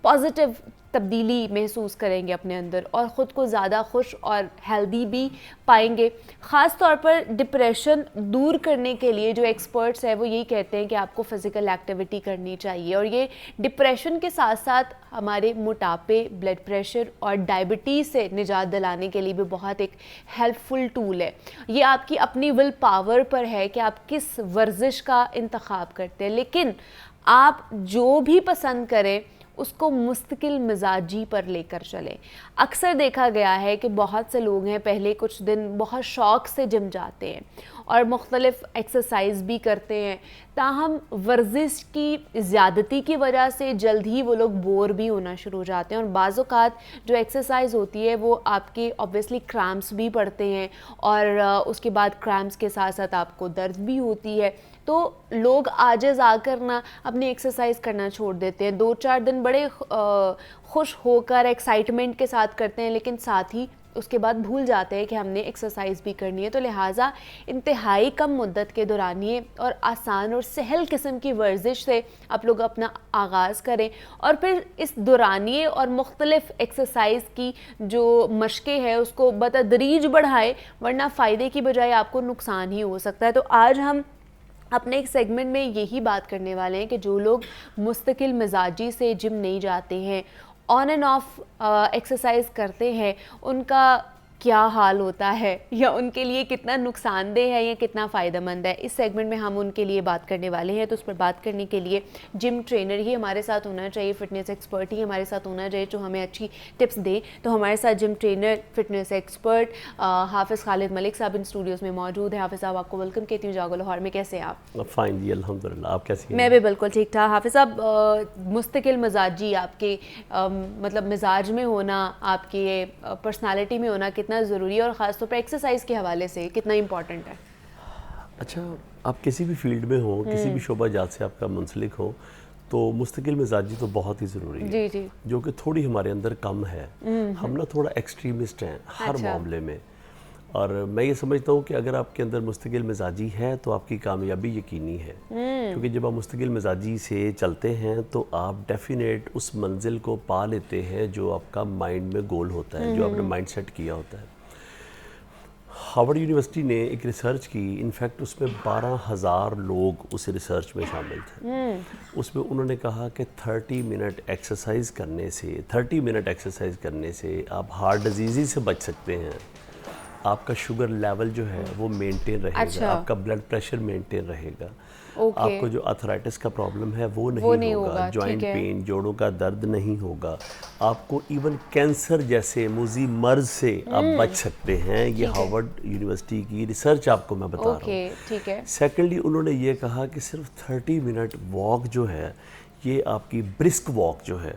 पॉजिटिव तब्दीली महसूस करेंगे अपने अंदर और ख़ुद को ज़्यादा खुश और हेल्दी भी पाएंगे। ख़ास तौर पर डिप्रेशन दूर करने के लिए जो एक्सपर्ट्स हैं वो यही कहते हैं कि आपको फ़िज़िकल एक्टिविटी करनी चाहिए। और ये डिप्रेशन के साथ साथ हमारे मोटापे, ब्लड प्रेशर और डायबिटीज़ से निजात दिलाने के लिए भी बहुत एक हेल्पफुल टूल है। ये आपकी अपनी विल पावर पर है कि आप किस वर्जिश का इंतखाब करते हैं, लेकिन आप जो भी पसंद करें उसको मुस्तकिल मिजाजी पर लेकर चलें। अक्सर देखा गया है कि बहुत से लोग हैं पहले कुछ दिन बहुत शौक़ से जिम जाते हैं और मुख्तलिफ़ एक्सरसाइज भी करते हैं, ताहम वर्जिश की ज़्यादती की वजह से जल्द ही वो लोग बोर भी होना शुरू हो जाते हैं। और बाज़ औक़ात जो एक्सरसाइज होती है वो आपके ऑब्वियसली क्रैम्प्स भी पड़ते हैं और उसके बाद क्रैम्प्स के साथ साथ आपको दर्द भी होती है। तो लोग आजिज़ आकर ना अपनी एक्सरसाइज करना छोड़ देते हैं। 2-4 दिन बड़े खुश होकर एक्साइटमेंट के साथ करते हैं, लेकिन साथ ही उसके बाद भूल जाते हैं कि हमने एक्सरसाइज भी करनी है। तो लिहाजा इंतहाई कम मुद्दत के दौरानिए और आसान और सहल किस्म की वर्जिश से आप लोग अपना आगाज़ करें और फिर इस दौरानिए और मुख्तलिफ़ एक्सरसाइज की जो मशक़ें हैं उसको बतदरीज बढ़ाएं, वरना फ़ायदे की बजाय आपको नुकसान ही हो सकता है। तो आज हम अपने एक सेगमेंट में यही बात करने वाले हैं कि जो लोग मुस्तकिल मिजाजी से जिम नहीं जाते हैं, ऑन एंड ऑफ एक्सरसाइज करते हैं, उनका क्या हाल होता है या उनके लिए कितना नुकसानदेह है या कितना फ़ायदेमंद है। इस सेगमेंट में हम उनके लिए बात करने वाले हैं। तो उस पर बात करने के लिए जिम ट्रेनर ही हमारे साथ होना चाहिए, फ़िटनेस एक्सपर्ट ही हमारे साथ होना चाहिए जो हमें अच्छी टिप्स दे। तो हमारे साथ जिम ट्रेनर, फ़िटनेस एक्सपर्ट हाफिज़ खालिद मलिक साहब इन स्टूडियोज़ में मौजूद है। हाफिज़ साहब, आपको वेलकम कहती हूँ जागो लाहौर में। कैसे हैं आप? फ़ाइन जी, अल्हम्दुलिल्लाह। आप कैसी हैं? मैं भी बिल्कुल ठीक ठाक। हाफिज़ साहब, मुस्तकिल मिजाजी आपके मतलब मिजाज में होना, आपके पर्सनालिटी में होना कितना ज़रूरी है और ख़ास तौर पर एक्सरसाइज के हवाले से कितना इम्पोर्टेंट है? अच्छा, आप किसी भी फील्ड में हो, किसी भी शोबा जात से आपका मुंसलिक हो, तो मुस्तकिल मिजाजी तो बहुत ही ज़रूरी है। जी जी। जो कि थोड़ी हमारे अंदर कम है। हम ना थोड़ा एक्सट्रीमिस्ट हैं हर मामले में। और मैं ये समझता हूँ कि अगर आपके अंदर मुस्तकिल मिजाजी है तो आपकी कामयाबी यकीनी है। क्योंकि जब आप मुस्तकिल मिजाजी से चलते हैं तो आप डेफिनेट उस मंजिल को पा लेते हैं जो आपका माइंड में गोल होता है, जो आपने माइंड सेट किया होता है। हार्वर्ड यूनिवर्सिटी ने एक रिसर्च की, इनफैक्ट उसमें 12,000 लोग उस रिसर्च में शामिल थे। उसमें उन्होंने कहा कि 30 मिनट एक्सरसाइज करने से आप हार्ट डिजीज़ से बच सकते हैं, आपका शुगर लेवल जो है वो मेंटेन रहेगा, अच्छा। आपका ब्लड प्रेशर मेंटेन रहेगा, ओके। आपको जो अर्थराइटिस का प्रॉब्लम है वो नहीं होगा, जॉइंट ठीक है। पेन, जोड़ों का दर्द नहीं होगा, आपको इवन कैंसर जैसे मुजी मर्ज से आप बच सकते हैं। ये हार्वर्ड यूनिवर्सिटी की रिसर्च आपको मैं बता रहा हूँ। ओके, ठीक है। सेकेंडली उन्होंने ये कहा कि सिर्फ 30 मिनट वॉक जो है, ये आपकी ब्रिस्क वॉक जो है,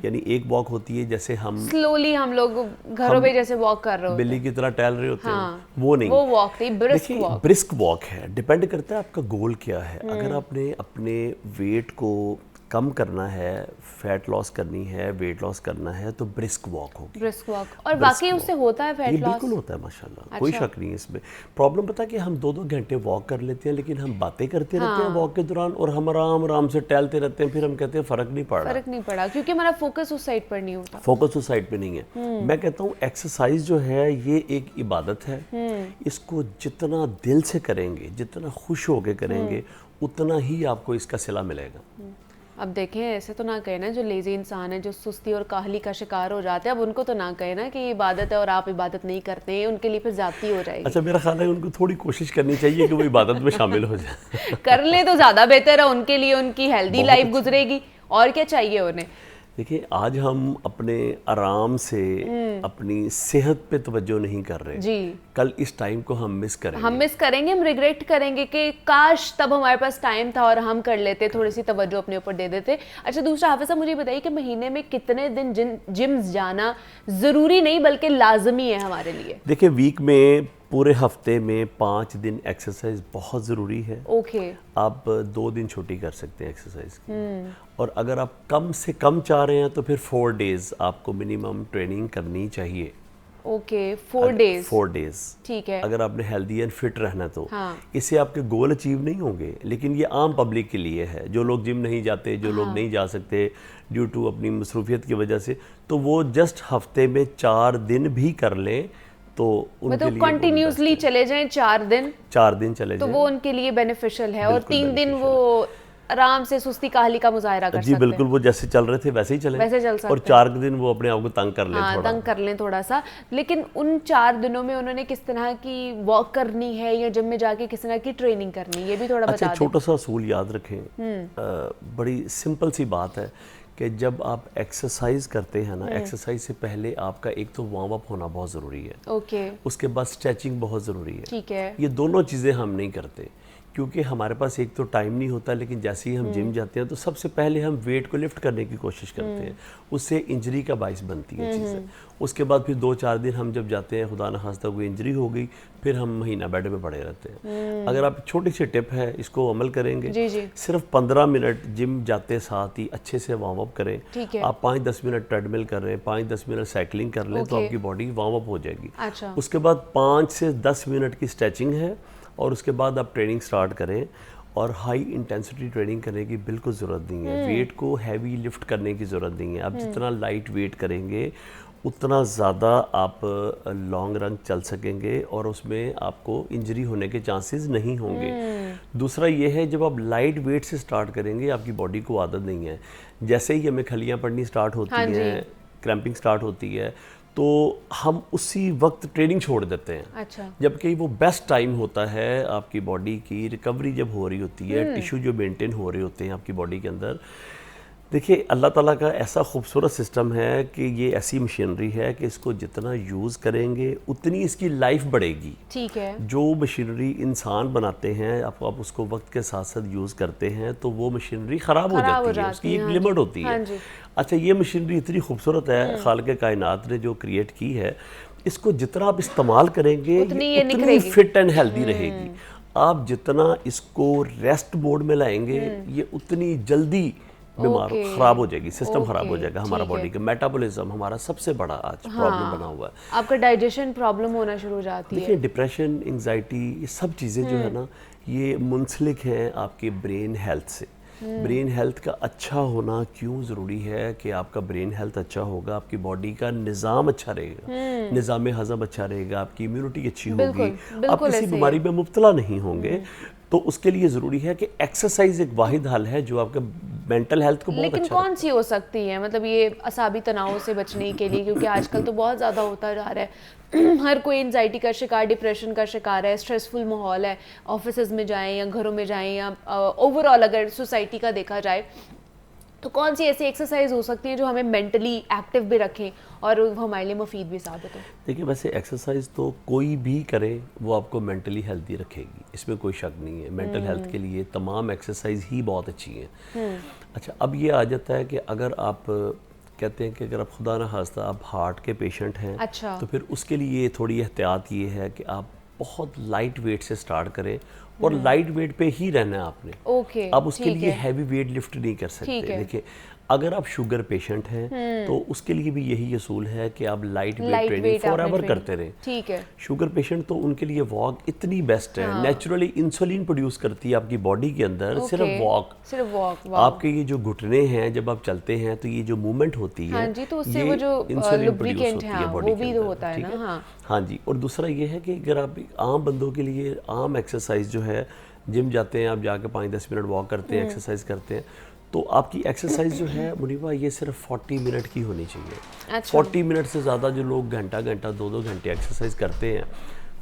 यानी एक वॉक होती है जैसे हम स्लोली हम लोग घरों पे जैसे वॉक कर रहे होते बिल्ली की तरह टहल रहे होते हाँ, हैं, वो नहीं, वो वॉक थी, ब्रिस्क देखिए वॉक। ब्रिस्क वॉक है, डिपेंड करता है आपका गोल क्या है। अगर आपने अपने वेट को कम करना है, फैट लॉस करनी है, वेट लॉस करना है, तो ब्रिस्क वॉक होगी। ब्रिस्क वॉक, और बाकी उससे होता है ये फैट लॉस? बिल्कुल होता है माशाल्लाह, कोई शक नहीं है इसमें। प्रॉब्लम पता है कि हम 2-2 घंटे वॉक कर लेते हैं, लेकिन हम बातें करते रहते हैं वॉक के दौरान, और हम आराम आराम से टहलते रहते हैं, फिर हम कहते हैं फ़र्क नहीं पड़ रहा। फर्क नहीं पड़ा क्योंकि हमारा फोकस उस साइड पर नहीं होता। फोकस उस साइड पे नहीं है। मैं कहता हूँ एक्सरसाइज जो है ये एक इबादत है, इसको जितना दिल से करेंगे, जितना खुश होके करेंगे, उतना ही आपको इसका सिला मिलेगा। अब देखें, ऐसे तो ना कहे ना, जो लेजी इंसान है, जो सुस्ती और काहली का शिकार हो जाते हैं, अब उनको तो ना कहे ना कि ये इबादत है और आप इबादत नहीं करते हैं, उनके लिए फिर जाती हो जाएगी। अच्छा, मेरा ख्याल है उनको थोड़ी कोशिश करनी चाहिए कि वो इबादत में शामिल हो जाए। कर ले तो ज़्यादा बेहतर है उनके लिए, उनकी हेल्दी लाइफ गुजरेगी, और क्या चाहिए उन्हें। देखिए, आज हम अपने आराम से अपनी सेहत पे तवज्जो नहीं कर रहे जी। कल इस टाइम को हम मिस करेंगे। हम मिस करेंगे, हम रिग्रेट करेंगे कि काश तब हमारे पास टाइम था और हम कर लेते, थोड़ी सी तवज्जो अपने ऊपर दे देते। अच्छा, दूसरा हाफिज़ साहब मुझे बताइए कि महीने में कितने दिन जिम्स जाना ज़रूरी नहीं बल्कि लाजमी है हमारे लिए? देखिए, वीक में पूरे हफ्ते में 5 दिन एक्सरसाइज बहुत ज़रूरी है। ओके। आप 2 दिन छुट्टी कर सकते हैं एक्सरसाइज की, और अगर आप कम से कम चाह रहे हैं तो फिर 4 डेज आपको मिनिमम ट्रेनिंग करनी चाहिए। Okay, 4 days. 4 डेज, ठीक है। अगर आपने हेल्दी एंड फिट रहना तो हाँ। इससे आपके गोल अचीव नहीं होंगे, लेकिन ये आम पब्लिक के लिए है, जो लोग जिम नहीं जाते, जो लोग नहीं जा सकते ड्यू टू अपनी मसरूफियत की वजह से, तो वो जस्ट हफ्ते में 4 दिन भी कर लें तो उनके मतलब लिए कंटिन्यूसली चले जाएं 4 दिन, 4 दिन चले तो जाएं, वो उनके लिए बेनिफिशियल है, और बिल्कुल 3 दिन beneficial वो आराम से सुस्ती काहली का मुजाहरा कर जी सकते बिल्कुल, वो जैसे चल रहे थे वैसे ही चलें, वैसे चल सकते और 4 दिन वो अपने आप को तंग कर लें, हाँ, थोड़ा तंग कर लें थोड़ा सा। लेकिन उन 4 दिनों में उन्होंने किस तरह की वॉक करनी है या जिम में जाके किस तरह की ट्रेनिंग करनी है, ये भी थोड़ा अच्छा, बता दें। छोटा सा असूल याद रखें, बड़ी सिंपल सी बात है कि जब आप एक्सरसाइज करते हैं ना, एक्सरसाइज से पहले आपका एक तो वार्म अप होना बहुत ज़रूरी है, ओके, उसके बाद स्ट्रेचिंग बहुत ज़रूरी है। ठीक है। ये दोनों चीज़ें हम नहीं करते क्योंकि हमारे पास एक तो टाइम नहीं होता, लेकिन जैसे ही हम जिम जाते हैं तो सबसे पहले हम वेट को लिफ्ट करने की कोशिश करते हैं, उससे इंजरी का बाइस बनती है चीज़ें। उसके बाद फिर 2-4 दिन हम जब जाते हैं, खुदा न खास्ता कोई इंजरी हो गई, फिर हम महीना बेड पे पड़े रहते हैं। अगर आप छोटी सी टिप है, इसको अमल करेंगे, जी जी, सिर्फ 15 मिनट जिम जाते साथ ही अच्छे से वार्म अप करें। ठीक है। आप 5-10 मिनट ट्रेडमिल कर रहे हैं, 5-10 मिनट साइकिलिंग कर लें, तो ओके। आपकी बॉडी वार्म अप हो जाएगी। अच्छा, उसके बाद 5 से 10 मिनट की स्ट्रेचिंग है, और उसके बाद आप ट्रेनिंग स्टार्ट करें। और हाई इंटेंसिटी ट्रेनिंग करने की बिल्कुल ज़रूरत नहीं है, वेट को हैवी लिफ्ट करने की ज़रूरत नहीं है। आप जितना लाइट वेट करेंगे उतना ज़्यादा आप लॉन्ग रन चल सकेंगे, और उसमें आपको इंजरी होने के चांसेस नहीं होंगे। दूसरा ये है, जब आप लाइट वेट से स्टार्ट करेंगे, आपकी बॉडी को आदत नहीं है, जैसे ही हमें खलियाँ पड़नी स्टार्ट होती हाँ हैं, क्रैम्पिंग स्टार्ट होती है, तो हम उसी वक्त ट्रेनिंग छोड़ देते हैं। अच्छा, जबकि वो बेस्ट टाइम होता है आपकी बॉडी की रिकवरी जब हो रही होती है, टिश्यू जो मेंटेन हो रहे होते हैं आपकी बॉडी के अंदर। देखिए, अल्लाह ताला का ऐसा खूबसूरत सिस्टम है कि ये ऐसी मशीनरी है कि इसको जितना यूज़ करेंगे उतनी इसकी लाइफ बढ़ेगी। ठीक है। जो मशीनरी इंसान बनाते हैं, आप उसको वक्त के साथ साथ यूज़ करते हैं तो वो मशीनरी ख़राब हो जाती है, उसकी एक लिमिट होती है। अच्छा, ये मशीनरी इतनी खूबसूरत है, खालिक कायनात ने जो क्रिएट की है, इसको जितना आप इस्तेमाल करेंगे उतनी फिट एंड हेल्दी रहेगी। आप जितना इसको रेस्ट मोड में लाएंगे, ये उतनी जल्दी बीमार खराब हो जाएगी, सिस्टम खराब हो जाएगा हमारा बॉडी का। मेटाबॉलिज्म हमारा सबसे बड़ा आज प्रॉब्लम बना हुआ है। आपका डाइजेशन प्रॉब्लम होना शुरू हो जाती है। देखिए, डिप्रेशन, एंजाइटी, ये सब चीज़ें जो है ना, ये मुंसलिक हैं आपके ब्रेन हेल्थ से। ब्रेन हेल्थ का अच्छा होना क्यों ज़रूरी है कि आपका ब्रेन हेल्थ अच्छा होगा, आपकी बॉडी का निज़ाम अच्छा रहेगा, निज़ाम हज़म अच्छा रहेगा, आपकी इम्यूनिटी अच्छी होगी, आप किसी बीमारी में मुब्तला नहीं होंगे। तो उसके लिए ज़रूरी है कि एक्सरसाइज एक वाहिद हल है जो आपके मेंटल हेल्थ को बहुत लेकिन अच्छा कौन सी हो सकती है, मतलब ये असाबी तनाव से बचने के लिए, क्योंकि आजकल तो बहुत ज़्यादा होता जा रहा है हर कोई एंजाइटी का शिकार, डिप्रेशन का शिकार है, स्ट्रेसफुल माहौल है, ऑफिसेज में जाएं या घरों में जाएं या ओवरऑल अगर सोसाइटी का देखा जाए, तो कौन सी ऐसी एक्सरसाइज हो सकती है जो हमें मेंटली एक्टिव भी रखें और वो हमारे लिए मुफीद भी साबित हो? देखिए वैसे एक्सरसाइज तो कोई भी करे वो आपको मेंटली हेल्दी रखेगी, इसमें कोई शक नहीं है। मेंटल हेल्थ के लिए तमाम एक्सरसाइज ही बहुत अच्छी हैं। अच्छा, अब ये आ जाता है कि अगर आप कहते हैं कि अगर आप खुदा ना खास्ता आप हार्ट के पेशेंट हैं, अच्छा, तो फिर उसके लिए थोड़ी एहतियात ये है कि आप बहुत लाइट वेट से स्टार्ट करें और लाइट वेट पे ही रहना है आपने। ओके, अब उसके लिए हैवी वेट लिफ्ट नहीं कर सकते। देखिए अगर आप शुगर पेशेंट हैं तो उसके लिए भी यही असूल है कि आप लाइट वेट ट्रेनिंग फॉरएवर करते रहें। ठीक है। शुगर पेशेंट तो उनके लिए वॉक इतनी बेस्ट है, नेचुरली इंसुलिन प्रोड्यूस करती है आपकी बॉडी के अंदर। सिर्फ वॉक आपके ये जो घुटने हैं जब आप चलते हैं तो ये जो मूवमेंट होती है, हाँ जी, तो उससे वो जो लुब्रिकेंट है वो भी तो होता है ना। हाँ जी, और दूसरा ये है कि अगर आप आम बंदों के लिए आम एक्सरसाइज जो है, जिम जाते हैं आप, जाके 5-10 मिनट वॉक करते हैं, एक्सरसाइज करते हैं, तो आपकी एक्सरसाइज जो है मुनीबा ये सिर्फ 40 मिनट की होनी चाहिए। अच्छा। 40 मिनट से ज़्यादा जो लोग घंटा 2-2 घंटे एक्सरसाइज करते हैं,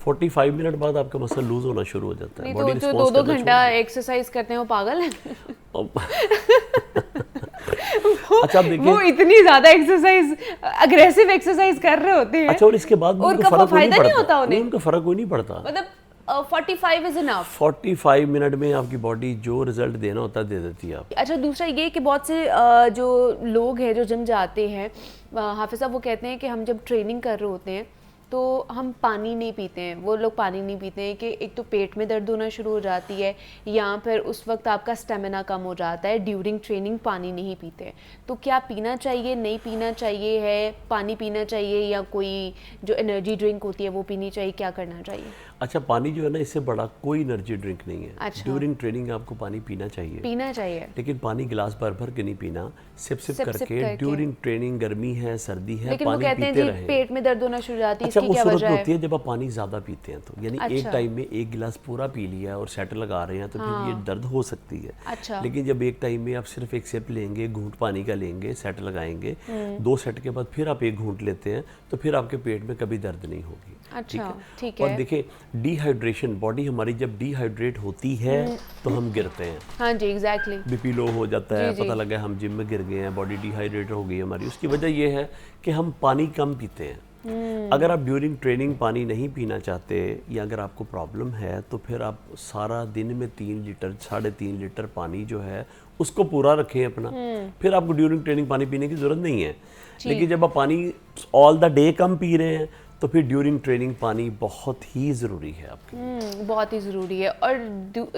45 मिनट बाद आपका मसल लूज होना शुरू हो जाता है। बॉडी रिस्पॉन्स करना 2-2 घंटा एक्सरसाइज करते हैं वो पागल है। अच्छा आप देखिए, वो इतनी ज्यादा एक्सरसाइज, अग्रेसिव एक्सरसाइज कर रहे होते हैं। अच्छा, और इसके बाद उनका फायदा नहीं होता उन्हें, उनका फर्क कोई नहीं पड़ता। मतलब 45 इज इनफ। 45 मिनट में आपकी बॉडी जो रिजल्ट देना होता है दे देती है आप। अच्छा, दूसरा ये कि बहुत से जो लोग हैं जो जिम जाते हैं, हाफिज साहब वो कहते हैं कि हम जब ट्रेनिंग कर रहे होते हैं तो हम पानी नहीं पीते हैं। वो लोग पानी नहीं पीते हैं कि एक तो पेट में दर्द होना शुरू हो जाती है या फिर उस वक्त आपका स्टेमिना कम हो जाता है। ड्यूरिंग ट्रेनिंग पानी नहीं पीते हैं, तो क्या पीना चाहिए, नहीं पीना चाहिए है, पानी पीना चाहिए या कोई जो एनर्जी ड्रिंक होती है वो पीनी चाहिए, क्या करना चाहिए? अच्छा, पानी जो है ना, इससे बड़ा कोई एनर्जी ड्रिंक नहीं है। अच्छा। ड्यूरिंग ट्रेनिंग आपको पानी पीना चाहिए, लेकिन पानी गिलास भर भर के नहीं पीना, सिप करके। ड्यूरिंग ट्रेनिंग गर्मी है, सर्दी है, लेकिन वो पानी कहते हैं पीते जी रहें। पेट में दर्द होना शुरू हो जाती है, अच्छा, इसकी वो क्या सूरत वजह है? होती है जब आप पानी ज़्यादा पीते हैं तो, यानी अच्छा। एक टाइम में एक गिलास पूरा पी लिया और सेट लगा रहे हैं तो फिर ये दर्द हो सकती है। अच्छा। लेकिन जब एक टाइम में आप सिर्फ एक सिप लेंगे, घूंट पानी का लेंगे, सेट लगाएंगे, 2 सेट के बाद फिर आप एक घूंट लेते हैं तो फिर आपके पेट में कभी दर्द नहीं होगी। अच्छा, ठीक है। और देखिए डिहाइड्रेशन, बॉडी हमारी जब डिहाइड्रेट होती है तो हम गिरते हैं। हाँ जी, एग्जैक्टली। बीपी लो हो जाता है, पता लगा हम जिम में गिर गए हैं, बॉडी डिहाइड्रेट हो गई हमारी। उसकी वजह यह है कि हम पानी कम पीते हैं। अगर आप ड्यूरिंग ट्रेनिंग पानी नहीं पीना चाहते या अगर आपको प्रॉब्लम है तो फिर आप सारा दिन में 3 लीटर 3.5 लीटर पानी जो है उसको पूरा रखें अपना। फिर आपको ड्यूरिंग ट्रेनिंग पानी पीने की जरूरत नहीं है। लेकिन जब आप पानी all the day come P रहे हैं तो फिर ड्यूरिंग ट्रेनिंग पानी बहुत ही ज़रूरी है आपके। बहुत ही ज़रूरी है। और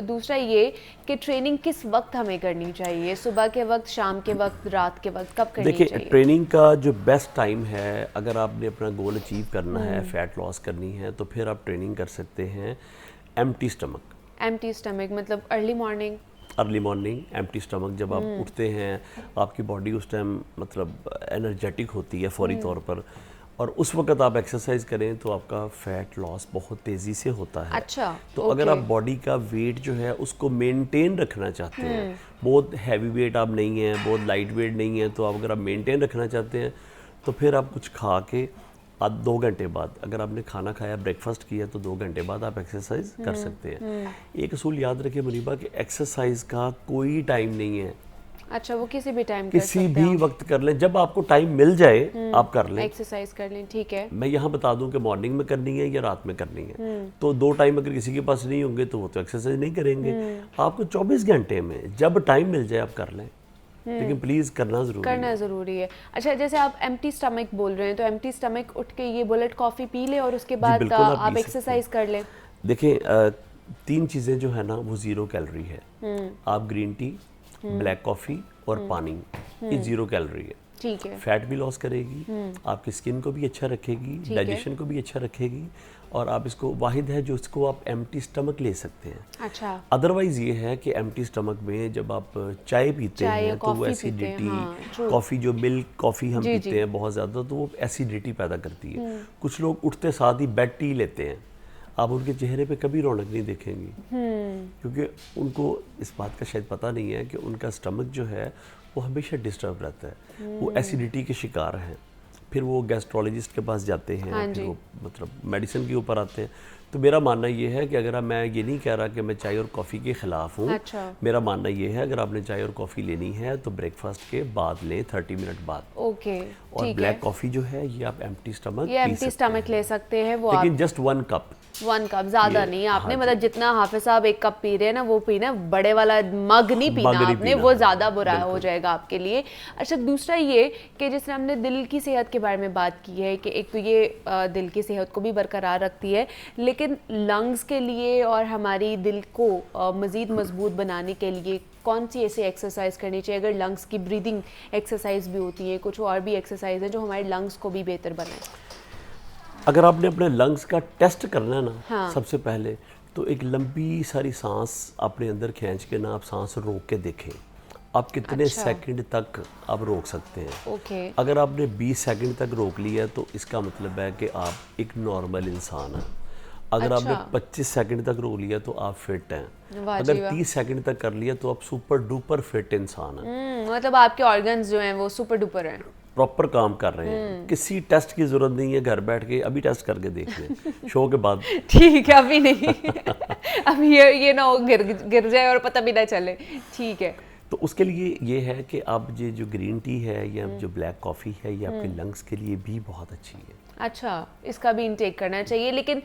दूसरा ये कि ट्रेनिंग किस वक्त हमें करनी चाहिए, सुबह के वक्त, शाम के वक्त, रात के वक्त, कब करनी चाहिए? देखिए ट्रेनिंग का जो बेस्ट टाइम है, अगर आपने अपना गोल अचीव करना है, फैट लॉस करनी है, तो फिर आप ट्रेनिंग कर सकते हैं एम्प्टी स्टमक। एम्प्टी स्टमक मतलब early morning? Early morning empty stomach जब आप उठते हैं, आपकी बॉडी उस टाइम मतलब एनर्जेटिक होती है फौरी तौर पर, और उस वक्त आप एक्सरसाइज करें तो आपका फैट लॉस बहुत तेज़ी से होता है। अच्छा, तो अगर आप बॉडी का वेट जो है उसको मेंटेन रखना चाहते हैं, बहुत हैवी वेट आप नहीं हैं, बहुत लाइट वेट नहीं है, तो आप अगर आप मेंटेन रखना चाहते हैं तो फिर आप कुछ खा के 2 घंटे बाद, अगर आपने खाना खाया, ब्रेकफास्ट किया, तो 2 घंटे बाद आप एक्सरसाइज कर सकते हैं। एक असूल याद रखिए मुनीबा कि एक्सरसाइज का कोई टाइम नहीं है। अच्छा, वो किसी भी टाइम किसी भी वक्त कर लें, जब आपको टाइम मिल जाए आप कर लें, एक्सरसाइज कर लें। ठीक है। मैं यहाँ बता दूं कि मॉर्निंग में करनी है या रात में करनी है, तो 2 टाइम अगर किसी के पास नहीं होंगे तो वो तो एक्सरसाइज नहीं करेंगे। आपको 24 घंटे में जब टाइम मिल जाए आप कर लें, लेकिन प्लीज करना जरूरी है। अच्छा, जैसे आप एम्प्टी स्टमक बोल रहे हैं तो एम्प्टी स्टमक उठ के ये बुलेट कॉफी पी ले और उसके बाद आप एक्सरसाइज कर लें? देखिए 3 चीजें जो है ना वो 0 कैलोरी है। आप ग्रीन टी, ब्लैक कॉफी और पानी, ये 0 कैलोरी है। ठीक है। फैट भी लॉस करेगी, आपकी स्किन को भी अच्छा रखेगी, डाइजेशन को भी अच्छा रखेगी, और आप इसको वाहिद है जो इसको आप एम्प्टी स्टमक ले सकते हैं। अच्छा। अदरवाइज ये है कि एम्प्टी स्टमक में जब आप चाय पीते हैं तो वो एसिडिटी, कॉफ़ी जो मिल्क कॉफ़ी हम पीते हैं बहुत ज़्यादा, तो वो एसिडिटी पैदा करती है। कुछ लोग उठते साथ ही बेड टी लेते हैं, आप उनके चेहरे पे कभी रौनक नहीं देखेंगी। क्योंकि उनको इस बात का शायद पता नहीं है कि उनका स्टमक जो है वो हमेशा डिस्टर्ब रहता है, वो एसिडिटी के शिकार हैं, फिर वो गैस्ट्रोलॉजिस्ट के पास जाते हैं, हाँ फिर जी। वो मतलब मेडिसिन के ऊपर आते हैं। तो मेरा मानना ये है कि अगर मैं ये नहीं कह रहा कि मैं चाय और कॉफ़ी के ख़िलाफ़ हूँ, अच्छा। मेरा मानना ये है अगर आपने चाय और कॉफ़ी लेनी है तो ब्रेकफास्ट के बाद लें, 30 मिनट बाद। ओके, और ठीक है। ब्लैक कॉफ़ी जो है ये आप एम्प्टी स्टमक ये एम्प्टी स्टमक ले सकते हैं, वो लेकिन जस्ट 1 कप। 1 कप ज़्यादा ये, नहीं, हाँ आपने जी। मतलब जितना हाफिज साहब 1 कप पी रहे हैं ना वो पीना, बड़े वाला मग नहीं पीना मग नहीं आपने, पीना, वो हाँ, ज़्यादा बुरा हो बिल्कुल। जाएगा आपके लिए। अच्छा, दूसरा ये कि जिसने हमने दिल की सेहत के बारे में बात की है कि एक तो ये दिल की सेहत को भी बरकरार रखती है, लेकिन लंग्स के लिए और हमारी दिल को मज़ीद मजबूत बनाने के लिए कौन सी ऐसी एक्सरसाइज करनी चाहिए? अगर लंग्स की ब्रीदिंग एक्सरसाइज भी होती है, कुछ और भी एक्सरसाइज है जो हमारे लंग्स को भी बेहतर बनाए। अगर आपने अपने लंग्स का टेस्ट करना है ना, हाँ। सबसे पहले तो एक लंबी सारी सांस अपने अंदर खींच के ना आप सांस रोक के देखें आप कितने अच्छा। सेकंड तक आप रोक सकते हैं। ओके, अगर आपने 20 सेकंड तक रोक लिया तो इसका मतलब है कि आप एक नॉर्मल इंसान हैं। अगर अच्छा। आपने 25 सेकंड तक रोक लिया तो आप फिट हैं। वाह जी अगर वाह। 30 सेकंड तक कर लिया तो आप सुपर डुपर फिट इंसान हैं, मतलब आपके ऑर्गन्स जो हैं वो सुपर डुपर हैं। प्रॉपर काम कर रहे हैं। किसी टेस्ट की जरूरत नहीं है, घर बैठ के अभी टेस्ट करके देख लें शो के बाद। ठीक है, अभी नहीं अभी ये ना हो गिर जाए और पता भी ना चले। ठीक है, तो उसके लिए ये है कि आप ये जो ग्रीन टी है या जो ब्लैक कॉफ़ी है ये आपके लंग्स के लिए भी बहुत अच्छी है। अच्छा, इसका भी इंटेक करना चाहिए, लेकिन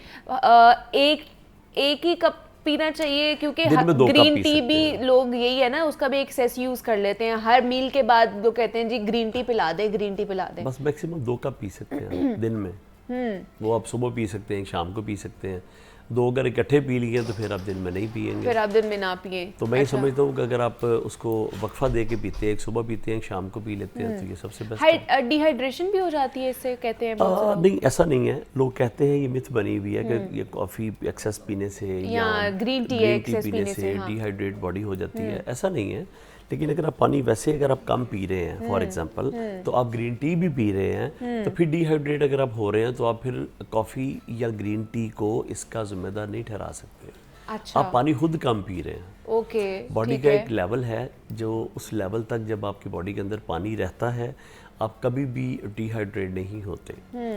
एक ही कप पीना चाहिए, क्योंकि दिन में 2 कप ग्रीन पी टी सकते भी हैं। लोग यही है ना, उसका भी एक सेस यूज कर लेते हैं हर मील के बाद। लोग कहते हैं जी ग्रीन टी पिला दे, ग्रीन टी पिला दे। बस मैक्सिमम 2 कप पी सकते हैं दिन में। वो आप सुबह पी सकते हैं, शाम को पी सकते हैं। 2 अगर इकट्ठे पी लिए तो फिर आप दिन में नहीं पिएंगे। फिर आप दिन में ना पिए। तो मैं ये समझता हूँ कि अगर आप उसको वक्फा दे के पीते हैं, एक सुबह पीते हैं, एक शाम को पी लेते हैं, तो ये सबसे बेस्ट है। डिहाइड्रेशन भी हो जाती है इससे, कहते हैं बहुत से लोग। नहीं, ऐसा नहीं है। लोग कहते हैं ये मिथ बनी हुई है कि ये कॉफ़ी एक्सेस पीने से या ग्रीन टी एक्सेस पीने से, हाँ। डिहाइड्रेट बॉडी हो जाती है, ऐसा नहीं है। लेकिन अगर आप पानी वैसे अगर आप कम पी रहे हैं फॉर एग्जांपल, तो आप ग्रीन टी भी पी रहे हैं तो फिर डिहाइड्रेट अगर आप हो रहे हैं तो आप फिर कॉफ़ी या ग्रीन टी को इसका जिम्मेदार नहीं ठहरा सकते। अच्छा, आप पानी खुद कम पी रहे हैं। ओके, बॉडी ठीक का है। एक लेवल है जो उस लेवल तक जब आपकी बॉडी के अंदर पानी रहता है आप कभी भी डिहाइड्रेट नहीं होते।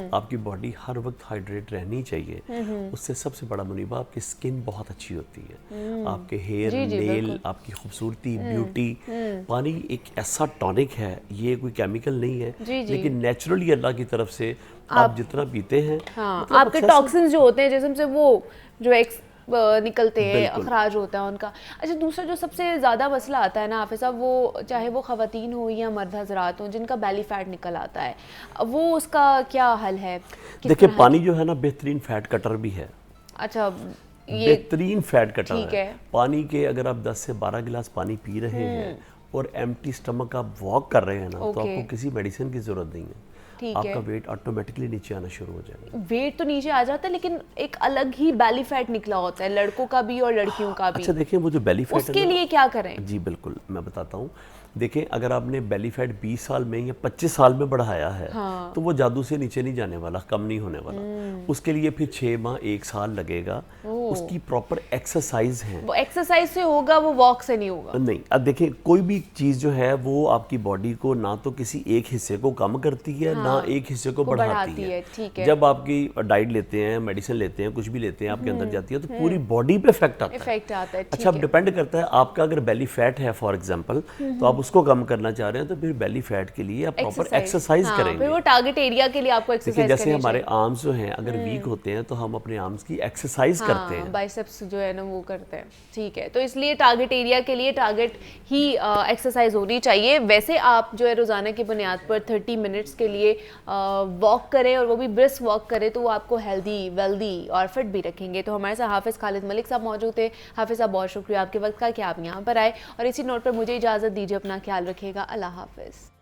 आपकी बॉडी हर वक्त हाइड्रेट रहनी चाहिए। उससे सबसे बड़ा मुनीबा आपकी स्किन बहुत अच्छी होती है, आपके हेयर, जी, जी, नेल, बिल्कुल। आपकी खूबसूरती, ब्यूटी। पानी एक ऐसा टॉनिक है, ये कोई केमिकल नहीं है, जी, जी। लेकिन नेचुरली अल्लाह की तरफ से आप जितना पीते हैं, हाँ, मतलब आपके excess- टॉक्सिन्स जो होते हैं जिसम से वो जो निकलते हैं, बिल्कुल। अखराज होता है उनका। अच्छा, दूसरा जो सबसे ज़्यादा मसला आता है ना हाफिज़ साहब, वो चाहे वो ख़वातीन हो या मर्द हजरात हो जिनका बेली फैट निकल आता है, वो उसका क्या हल है? किस देखिए तरह पानी जो है ना बेहतरीन फैट कटर भी है। अच्छा, ये बेहतरीन फैट कटर ठीक है। है। पानी के अगर आप 10 से 12 गिलास पानी पी रहे हैं और एम्प्टी स्टमक आप वॉक कर रहे हैं ना, तो ओके। आपको किसी मेडिसिन की जरूरत नहीं है। ठीक आपका है। वेट ऑटोमेटिकली नीचे आना शुरू हो जाएगा। वेट तो नीचे आ जाता है, लेकिन एक अलग ही बेली फैट निकला होता है लड़कों का भी और लड़कियों का भी। अच्छा देखिए वो जो बेली फैट उसके लिए क्या करें? जी बिल्कुल, मैं बताता हूँ। देखें अगर आपने बेली फैट 20 साल में या 25 साल में बढ़ाया है, हाँ। तो वो जादू से नीचे नहीं जाने वाला, कम नहीं होने वाला। उसके लिए फिर 6 माह 1 साल लगेगा। उसकी प्रॉपर एक्सरसाइज है। वो एक्सरसाइज से होगा, वो वॉक से नहीं होगा। नहीं, अब देखिए कोई भी चीज़ जो है वो आपकी बॉडी को ना तो किसी एक हिस्से को कम करती है, ना एक हिस्से को बढ़ाती है। ठीक है। जब आपकी डाइट लेते हैं, मेडिसिन लेते हैं, कुछ भी लेते हैं, आपके अंदर जाती है तो पूरी बॉडी पे इफेक्ट आता है। इफेक्ट आता है, ठीक अच्छा, अब है। डिपेंड करता है आपका अगर बेली फैट है फॉर एग्जांपल, तो आप उसको कम करना चाह रहे हैं तो फिर बेली फैट के लिए आप प्रॉपर एक्सरसाइज हाँ, करेंगे। फिर वो टारगेट एरिया के लिए आपको देखिए एक्सरसाइज जैसे करनी हमारे चाहिए। आर्म्स जो हैं अगर वीक होते हैं तो हम अपने आर्म्स की एक्सरसाइज करते हैं। बाइसेप्स जो है ना वो करते हैं, ठीक है। तो इसलिए टारगेट एरिया के लिए टारगेट ही एक्सरसाइज होनी चाहिए। वैसे आप जो है रोज़ाना की बुनियाद पर 30 मिनट्स के लिए वॉक करें, और वो भी ब्रिस्क वॉक करें, तो वो आपको हेल्दी, वेल्दी और फिट भी रखेंगे। तो हमारे साथ हाफिज़ खालिद मलिक साहब मौजूद थे। हाफिज़ साहब बहुत शुक्रिया आपके वक्त का कि आप यहाँ पर आए, और इसी नोट पर मुझे इजाज़त दीजिए। अपना ख्याल रखिएगा। अल्लाह हाफिज़।